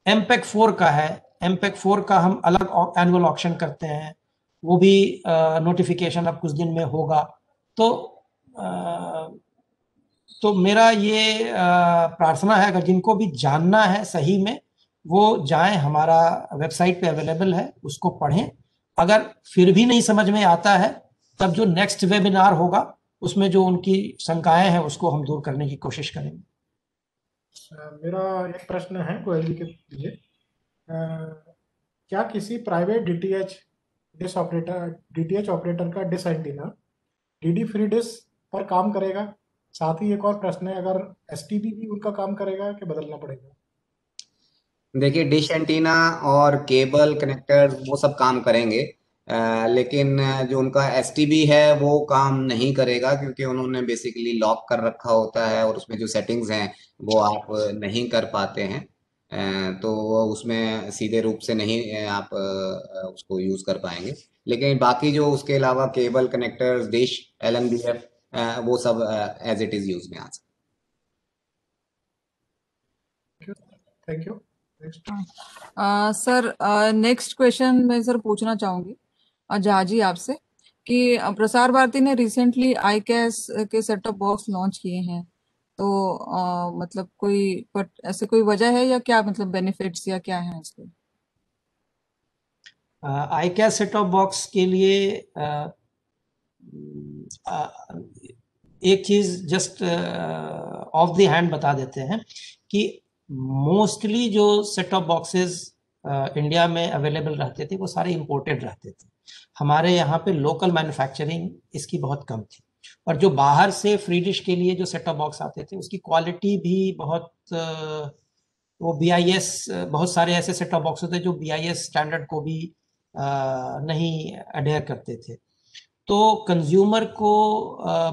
Speaker 4: एमपेक 4 का है, एमपेक 4 का हम अलग एनुअल ऑक्शन करते हैं। वो भी नोटिफिकेशन अब कुछ दिन में होगा। तो मेरा ये प्रार्थना है, अगर जिनको भी जानना है सही में, वो जाएं, हमारा वेबसाइट पे अवेलेबल है, उसको पढ़ें। अगर फिर भी नहीं समझ में आता है, तब जो नेक्स्ट वेबिनार होगा उसमें जो उनकी शंकाएं हैं उसको हम दूर करने की कोशिश करेंगे।
Speaker 14: मेरा एक प्रश्न है कोयल जी के लिए। क्या किसी प्राइवेट डीटीएच ऑपरेटर का dish antenna DD free dish पर काम करेगा? साथ ही एक और प्रश्न है, अगर एसटीबी भी उनका काम करेगा कि बदलना पड़ेगा?
Speaker 11: देखिए, डिश एंटीना और केबल कनेक्टर वो सब काम करेंगे, लेकिन जो उनका एसटीबी है वो काम नहीं करेगा, क्योंकि उन्होंने बेसिकली लॉक कर रखा होता है और उसमें जो सेटिंग्स हैं वो आप नहीं कर पाते हैं। तो उसमें सीधे रूप से नहीं आप उसको यूज कर पाएंगे। लेकिन बाकी जो उसके अलावा केबल कनेक्टर्स, डिश, LNBF, वो सब एज इट इज यूज में आ सकते।
Speaker 14: Thank you.
Speaker 10: Sir next question मैं सर पूछना चाहूंगी जहाजी आपसे कि प्रसार भारती ने रिसेंटली आईकैस के सेट टॉप बॉक्स लॉन्च किए हैं, तो मतलब कोई ऐसे कोई वजह है या क्या, मतलब बेनिफिट्स या क्या है इसके?
Speaker 4: आईकैस सेट टॉप बॉक्स के लिए एक चीज जस्ट ऑफ द हैंड बता देते हैं कि मोस्टली जो सेट टॉप बॉक्सेस इंडिया में अवेलेबल रहते थे वो सारे इंपोर्टेड रहते थे। हमारे यहाँ पे लोकल मैन्युफैक्चरिंग इसकी बहुत कम थी, और जो बाहर से फ्री डिश के लिए जो सेट टॉप बॉक्स आते थे उसकी क्वालिटी भी बहुत वो BIS, बहुत सारे ऐसे सेट टॉप बॉक्स होते जो BIS स्टैंडर्ड को भी नहीं अडेयर करते थे। तो कंज्यूमर को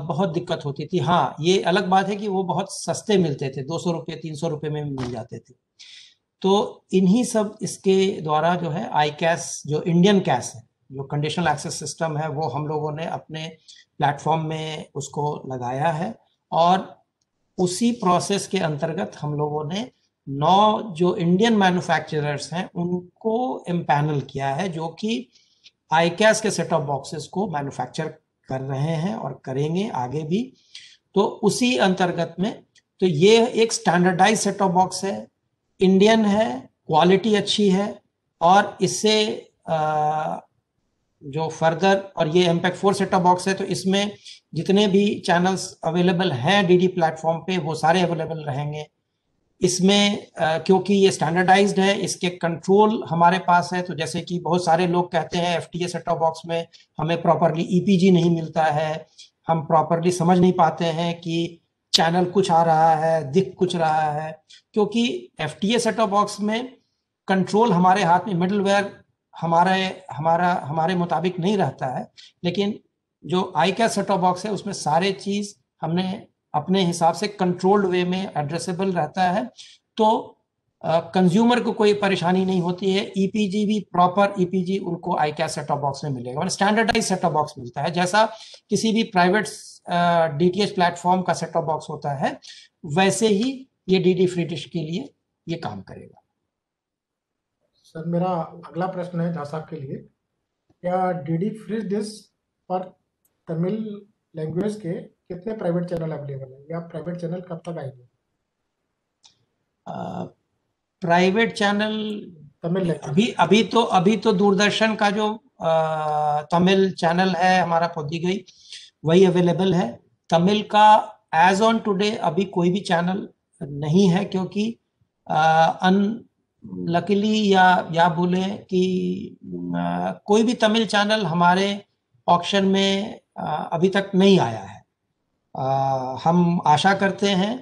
Speaker 4: बहुत दिक्कत होती थी। हाँ, ये अलग बात है कि वो बहुत सस्ते मिलते थे, 200 रुपये 300 रुपये में मिल जाते थे। तो इन्हीं सब इसके द्वारा जो है आईकैस, जो इंडियन कैस है, जो कंडीशनल एक्सेस सिस्टम है, वो हम लोगों ने अपने प्लेटफॉर्म में उसको लगाया है। और उसी प्रोसेस के अंतर्गत हम लोगों ने 9 जो इंडियन मैन्युफैक्चरर्स हैं उनको एम्पैनल किया है, जो कि आईकैस के सेट ऑफ बॉक्सेस को मैन्युफैक्चर कर रहे हैं और करेंगे आगे भी। तो उसी अंतर्गत में तो ये एक स्टैंडर्डाइज सेट ऑफ बॉक्स है, इंडियन है, क्वालिटी अच्छी है, और इससे जो फर्दर, और ये एमपेक 4 सेट ऑफ बॉक्स है, तो इसमें जितने भी चैनल्स अवेलेबल हैं डीडी प्लेटफॉर्म पे वो सारे अवेलेबल रहेंगे। इसमें क्योंकि ये स्टैंडर्डाइज्ड है, इसके कंट्रोल हमारे पास है। तो जैसे कि बहुत सारे लोग कहते हैं FTA सेट टॉप बॉक्स में हमें प्रॉपरली EPG नहीं मिलता है, हम प्रॉपरली समझ नहीं पाते हैं कि चैनल कुछ आ रहा है, दिख कुछ रहा है, क्योंकि FTA सेट टॉप बॉक्स में कंट्रोल हमारे हाथ में, मिडलवेयर हमारे मुताबिक नहीं रहता है। लेकिन जो आईकैस सेट टॉप बॉक्स है उसमें सारे चीज हमने अपने हिसाब से कंट्रोल्ड वे में एड्रेसेबल रहता है। तो कंज्यूमर को कोई परेशानी नहीं होती है। EPG भी प्रॉपर EPG उनको आईकैस सेट टॉप बॉक्स में मिलेगा, और स्टैंडर्डाइज सेट टॉप बॉक्स मिलता है। जैसा किसी भी प्राइवेट DTH प्लेटफॉर्म का सेट टॉप बॉक्स होता है, वैसे ही ये डीडी फ्री डिश के लिए ये काम करेगा।
Speaker 14: सर, मेरा अगला प्रश्न है झासा के लिए, क्या डीडी फ्री डिश पर तमिल लैंग्वेज के कितने प्राइवेट चैनल अवेलेबल है, या प्राइवेट चैनल कब तक आएंगे?
Speaker 4: प्राइवेट चैनल
Speaker 14: तमिल
Speaker 4: अभी तो दूरदर्शन का जो तमिल चैनल है हमारा पोद्दिगई वही अवेलेबल है। तमिल का एज ऑन टुडे अभी कोई भी चैनल नहीं है, क्योंकि अनलकीली या बोले कि कोई भी तमिल चैनल हमारे ऑक्शन में अभी तक नहीं आया है। हम आशा करते हैं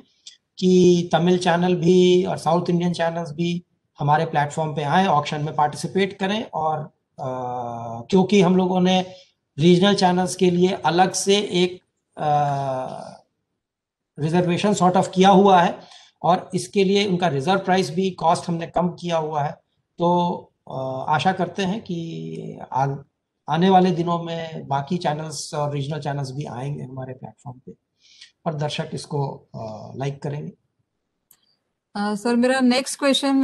Speaker 4: कि तमिल चैनल भी और साउथ इंडियन चैनल्स भी हमारे प्लेटफॉर्म पे आए, ऑक्शन में पार्टिसिपेट करें। और क्योंकि हम लोगों ने रीजनल चैनल्स के लिए अलग से एक रिजर्वेशन सॉर्ट ऑफ किया हुआ है, और इसके लिए उनका रिजर्व प्राइस भी कॉस्ट हमने कम किया हुआ है। तो आशा करते हैं कि आने वाले दिनों में बाकी चैनल्स और रीजनल चैनल्स भी आएंगे हमारे प्लेटफॉर्म पे और दर्शक इसको लाइक करेंगे।
Speaker 10: सर मेरा नेक्स्ट क्वेश्चन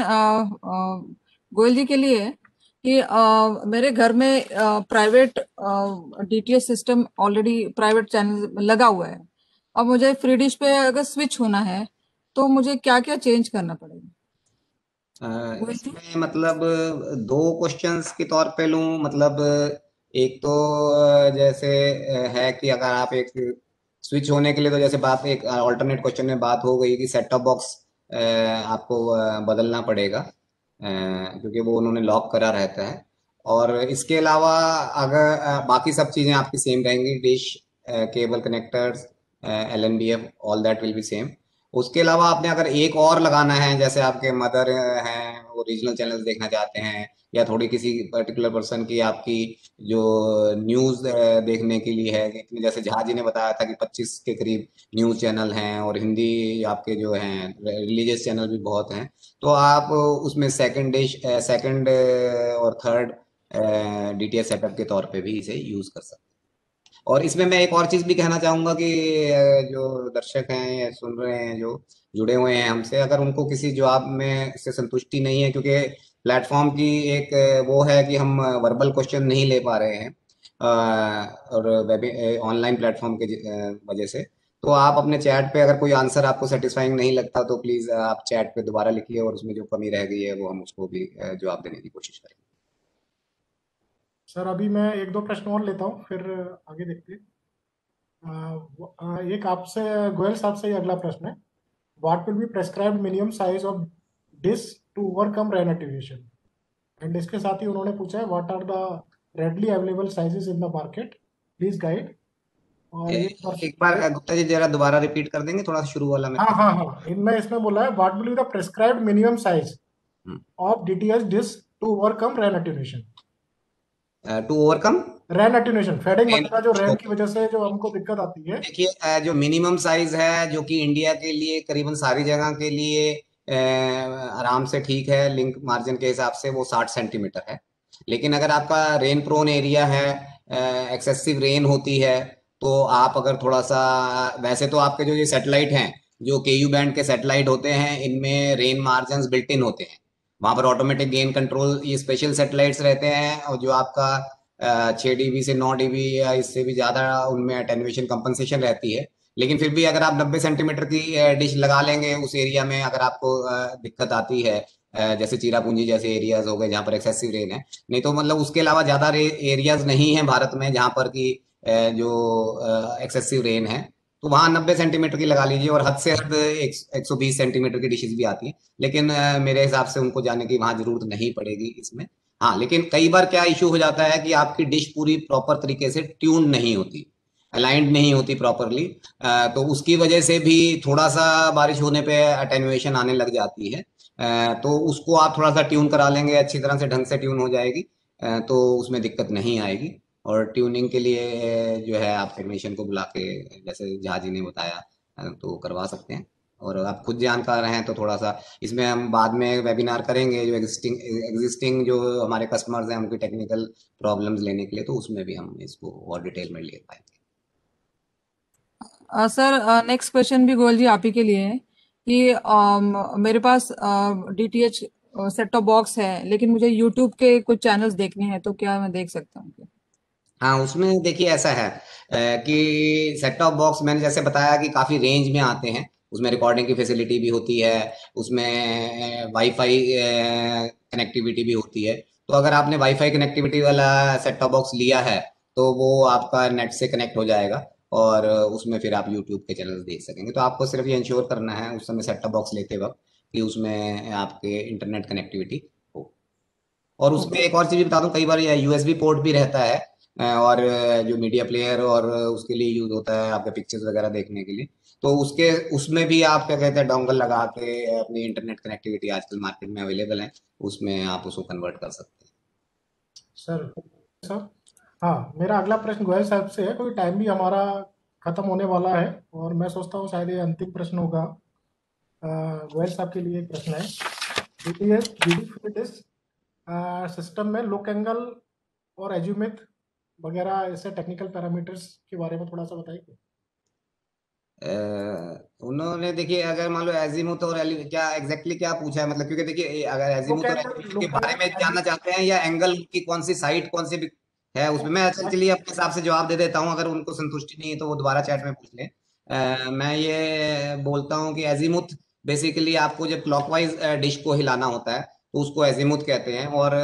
Speaker 10: गोयल जी के लिए है कि मेरे घर में private DTH system already private channel लगा हुआ है। अब मुझे फ्री डिश पे अगर स्विच होना है तो मुझे क्या क्या चेंज करना पड़ेगा?
Speaker 11: इसमें मतलब दो क्वेश्चंस के तौर पे लूं, मतलब एक तो जैसे है कि अगर आप एक स्विच होने के लिए, तो जैसे बात एक अल्टरनेट क्वेश्चन में बात हो गई कि सेट टॉप बॉक्स आपको बदलना पड़ेगा, क्योंकि वो उन्होंने लॉक करा रहता है। और इसके अलावा अगर बाकी सब चीज़ें आपकी सेम रहेंगी, dish, cable connectors, LNBF, all that will be same. उसके अलावा आपने अगर एक और लगाना है, जैसे आपके मदर हैं वो रीजनल चैनल्स देखना चाहते हैं, या थोड़ी किसी पर्टिकुलर पर्सन की आपकी जो न्यूज़ देखने के लिए है, जैसे जहां जी ने बताया था कि 25 के करीब न्यूज़ चैनल हैं और हिंदी आपके जो हैं रिलीजियस चैनल भी बहुत हैं, तो आप उसमें सेकंड और थर्ड DTH सेटअप के तौर पे भी इसे यूज़ कर सकते हैं। और इसमें मैं एक और चीज़ भी कहना चाहूँगा कि जो दर्शक हैं या सुन रहे हैं जो जुड़े हुए हैं हमसे, अगर उनको किसी जवाब में से संतुष्टि नहीं है, क्योंकि प्लेटफॉर्म की एक वो है कि हम वर्बल क्वेश्चन नहीं ले पा रहे हैं और वेब ऑनलाइन प्लेटफॉर्म के वजह से, तो आप अपने चैट पे अगर कोई आंसर आपको सेटिस्फाइंग नहीं लगता तो प्लीज़ आप चैट पे दोबारा लिखिए, और उसमें जो कमी रह गई है वो हम उसको भी जवाब देने की कोशिश करेंगे।
Speaker 14: सर अभी मैं एक दो प्रश्न और लेता हूँ, फिर आगे देखते हैं। एक आपसे गोयल साहब से ही अगला प्रश्न है, what will be prescribed minimum size of dish to overcome rain activation? And इसके साथ ही उन्होंने पूछा है what are the readily available sizes in the market, please guide. और
Speaker 11: एक बार गुप्ता जी जरा दोबारा रिपीट कर देंगे थोड़ा सा शुरू वाला में?
Speaker 14: हाँ इनमें इसमें बोला है what will be the prescribed minimum size of DTH dish to overcome rain activation?
Speaker 11: To overcome
Speaker 14: rain attenuation, fading मतलब जो रैन की वजह से जो हमको दिक्कत आती है।
Speaker 11: देखिए जो मिनिमम साइज है जो कि इंडिया के लिए करीबन सारी जगह के लिए आराम से ठीक है, लिंक मार्जिन के हिसाब से वो 60 सेंटीमीटर है। लेकिन अगर आपका रेन प्रोन एरिया है, एक्सेसिव रेन होती है, तो आप अगर थोड़ा सा, वैसे तो आपके जो ये सेटेलाइट हैं जो KU बैंड के सेटेलाइट होते हैं इनमें रेन मार्जिन बिल्ट इन होते हैं, वहां पर ऑटोमेटिक गेन कंट्रोल, ये स्पेशल सेटेलाइट्स रहते हैं, और जो आपका 6 dB से 9 dB या इससे भी ज़्यादा उनमें अटेन्यूएशन कंपनसेशन रहती है। लेकिन फिर भी अगर आप 90 सेंटीमीटर की डिश लगा लेंगे उस एरिया में, अगर आपको दिक्कत आती है, जैसे चीरापूंजी जैसे एरियाज हो गए जहाँ पर एक्सेसिव रेन है, नहीं तो मतलब उसके अलावा ज़्यादा एरियाज नहीं है भारत में जहाँ पर कि जो एक्सेसिव रेन है, तो वहाँ 90 सेंटीमीटर की लगा लीजिए, और हद से हद 120 सेंटीमीटर की डिशेज भी आती हैं, लेकिन मेरे हिसाब से उनको जाने की वहाँ जरूरत नहीं पड़ेगी इसमें। हाँ, लेकिन कई बार क्या इशू हो जाता है कि आपकी डिश पूरी प्रॉपर तरीके से ट्यून नहीं होती, अलाइंड नहीं होती प्रॉपरली, तो उसकी वजह से भी थोड़ा सा बारिश होने पे अटेन्यूएशन आने लग जाती है, तो उसको आप थोड़ा सा ट्यून करा लेंगे, अच्छी तरह से ढंग से ट्यून हो जाएगी, तो उसमें दिक्कत नहीं आएगी। और ट्यूनिंग के लिए जो है आप टेक्नीशियन को बुला के, जैसे झा जी ने बताया, तो करवा सकते हैं। और आप खुद जानकार हैं तो थोड़ा सा इसमें हम बाद में वेबिनार करेंगे जो एग्जिस्टिंग जो हमारे कस्टमर्स हैं उनकी टेक्निकल प्रॉब्लम्स लेने के लिए, तो उसमें भी हम इसको और डिटेल में ले पाएंगे।
Speaker 10: सर नेक्स्ट क्वेश्चन भी गोयल जी आप ही के लिए है कि मेरे पास DTH सेट टॉप बॉक्स है, लेकिन मुझे YouTube के कुछ चैनल्स देखने हैं, तो क्या मैं देख सकता हूँ?
Speaker 11: हाँ, उसमें देखिए ऐसा है कि सेट टॉप बॉक्स मैंने जैसे बताया कि काफ़ी रेंज में आते हैं, उसमें रिकॉर्डिंग की फैसिलिटी भी होती है, उसमें वाईफाई कनेक्टिविटी भी होती है। तो अगर आपने वाईफाई कनेक्टिविटी वाला सेट टॉप बॉक्स लिया है तो वो आपका नेट से कनेक्ट हो जाएगा और उसमें फिर आप यूट्यूब के चैनल देख सकेंगे। तो आपको सिर्फ ये इंश्योर करना है उस समय सेट टॉप बॉक्स लेते वक्त कि उसमें आपके इंटरनेट कनेक्टिविटी हो। और उसमें एक और चीज़ बता दूं, कई बार ये यूएसबी पोर्ट भी रहता है और जो मीडिया प्लेयर और उसके लिए यूज होता है आपके पिक्चर्स वगैरह देखने के लिए, तो उसमें भी आप क्या कहते हैं डोंगल लगा के अपनी इंटरनेट कनेक्टिविटी आजकल मार्केट में अवेलेबल है, उसमें आप उसको कन्वर्ट कर सकते हैं।
Speaker 14: सर हाँ, मेरा अगला प्रश्न गोयल साहब से है, क्योंकि टाइम भी हमारा खत्म होने वाला है और मैं सोचता हूँ शायद ये अंतिम प्रश्न होगा। गोयल साहब के लिए एक प्रश्न है, डीडी सिस्टम में लुक एंगल और एज्यूमिथ वगैरह ऐसे टेक्निकल पैरामीटर्स के बारे में थोड़ा सा बताइए।
Speaker 11: उन्होंने देखिए अगर मान लो एजीमुथ और क्या एग्जैक्टली क्या पूछा है, मतलब क्योंकि देखिए अगर एजीमुथ और एजीमुथ के बारे में जानना चाहते हैं या एंगल की कौन सी साइड कौन सी है उसमें, मैं चलिए अपने हिसाब से जवाब दे देता हूं, अगर उनको संतुष्टि नहीं है तो वो दोबारा चैट में पूछ लें। मैं ये बोलता हूं कि एजीमुथ बेसिकली आपको जब क्लॉकवाइज डिश को हिलाना होता है तो उसको एजीमुथ कहते हैं, और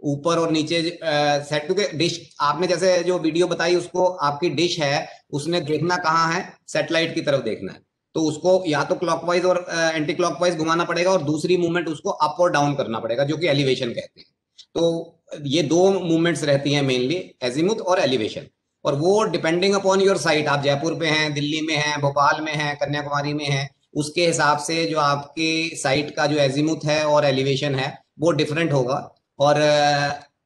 Speaker 11: ऊपर और नीचे सेट, क्योंकि डिश आपने जैसे जो वीडियो बताई उसको आपकी डिश है उसने देखना कहाँ है, सैटेलाइट की तरफ देखना है, तो उसको या तो क्लॉकवाइज और एंटी क्लॉकवाइज घुमाना पड़ेगा और दूसरी मूवमेंट उसको अप और डाउन करना पड़ेगा जो कि एलिवेशन कहते हैं। तो ये दो मूवमेंट्स रहती हैं मेनली, एजीमुथ और एलिवेशन, और वो डिपेंडिंग अपॉन योर साइट, आप जयपुर पे हैं, दिल्ली में हैं, भोपाल में हैं, कन्याकुमारी में हैं, उसके हिसाब से जो आपकी साइट का जो एजीमुथ है और एलिवेशन है वो डिफरेंट होगा। और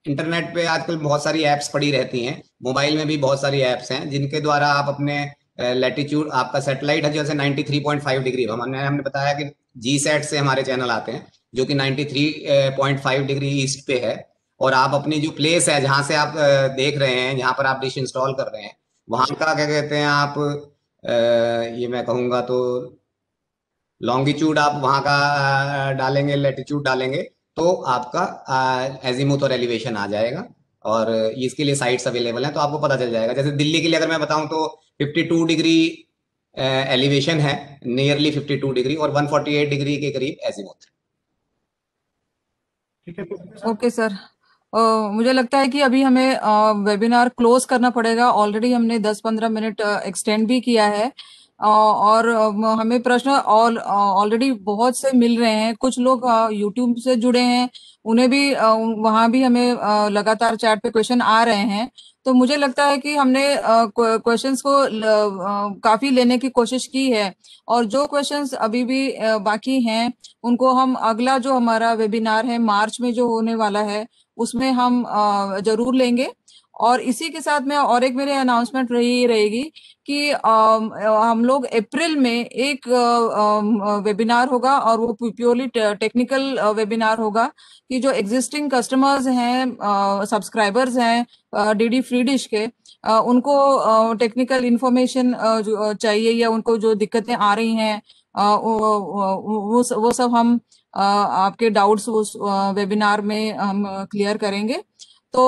Speaker 11: इंटरनेट पे आजकल बहुत सारी ऐप्स पड़ी रहती हैं, मोबाइल में भी बहुत सारी ऐप्स हैं जिनके द्वारा आप अपने लैटिट्यूड, आपका सैटेलाइट है जैसे 93.5 डिग्री, हमने बताया कि जीसैट से हमारे चैनल आते हैं जो कि 93.5 डिग्री ईस्ट पे है, और आप अपनी जो प्लेस है जहां से आप देख रहे हैं, जहां पर आप डिश इंस्टॉल कर रहे हैं, वहां का क्या कहते हैं आप ये मैं कहूँगा तो लॉन्गिट्यूड आप वहां का डालेंगे, लैटिट्यूड डालेंगे तो आपका एजीमुथ और एलिवेशन आ जाएगा, और इसके लिए साइट्स अवेलेबल हैं तो आपको पता चल जाएगा। जैसे दिल्ली के लिए अगर मैं बताऊं तो 52 डिग्री एलिवेशन है, नियरली 52 डिग्री, और 148 डिग्री के करीब एजीमुथ।
Speaker 10: ओके सर, मुझे लगता है कि अभी हमें वेबिनार क्लोज करना पड़ेगा। ऑलरेडी हमने 10-15 मिनट एक्सटेंड भी किया है और हमें प्रश्न ऑलरेडी बहुत से मिल रहे हैं। कुछ लोग यूट्यूब से जुड़े हैं, उन्हें भी वहाँ भी हमें लगातार चैट पे क्वेश्चन आ रहे हैं। तो मुझे लगता है कि हमने क्वेश्चंस को काफी लेने की कोशिश की है, और जो क्वेश्चंस अभी भी बाकी हैं उनको हम अगला जो हमारा वेबिनार है मार्च में जो होने वाला है उसमें हम जरूर लेंगे। और इसी के साथ में और एक मेरे अनाउंसमेंट रहेगी कि हम लोग अप्रैल में एक वेबिनार होगा, और वो प्योरली टेक्निकल वेबिनार होगा कि जो एग्जिस्टिंग कस्टमर्स हैं, सब्सक्राइबर्स हैं डीडी फ्री डिश के, उनको टेक्निकल इंफॉर्मेशन चाहिए या उनको जो दिक्कतें आ रही हैं वो सब हम आपके डाउट्स उस वेबिनार में हम क्लियर करेंगे। तो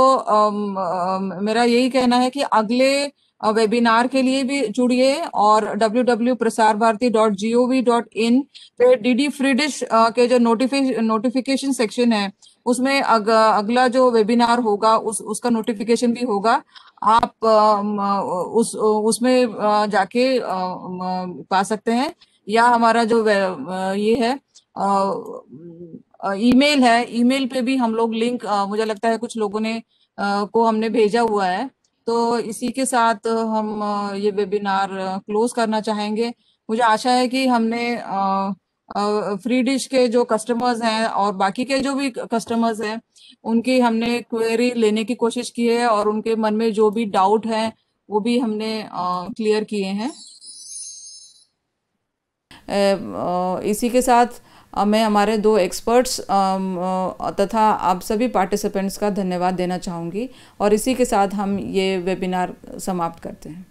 Speaker 10: मेरा यही कहना है कि अगले वेबिनार के लिए भी जुड़िए, और www.prasarbharati.gov.in पे डीडी फ्री डिश के जो नोटिफिकेशन सेक्शन है उसमें अगला जो वेबिनार होगा उसका नोटिफिकेशन भी होगा। आप उसमें जाके पा सकते हैं, या हमारा जो ये है ईमेल है, ईमेल पे भी हम लोग लिंक मुझे लगता है कुछ लोगों ने को हमने भेजा हुआ है। तो इसी के साथ हम ये वेबिनार क्लोज करना चाहेंगे। मुझे आशा है कि हमने फ्री डिश के जो कस्टमर्स हैं और बाकी के जो भी कस्टमर्स हैं उनकी हमने क्वेरी लेने की कोशिश की है, और उनके मन में जो भी डाउट है वो भी हमने क्लियर किए हैं। इसी के साथ मैं हमारे 2 एक्सपर्ट्स तथा आप सभी पार्टिसिपेंट्स का धन्यवाद देना चाहूँगी, और इसी के साथ हम ये वेबिनार समाप्त करते हैं।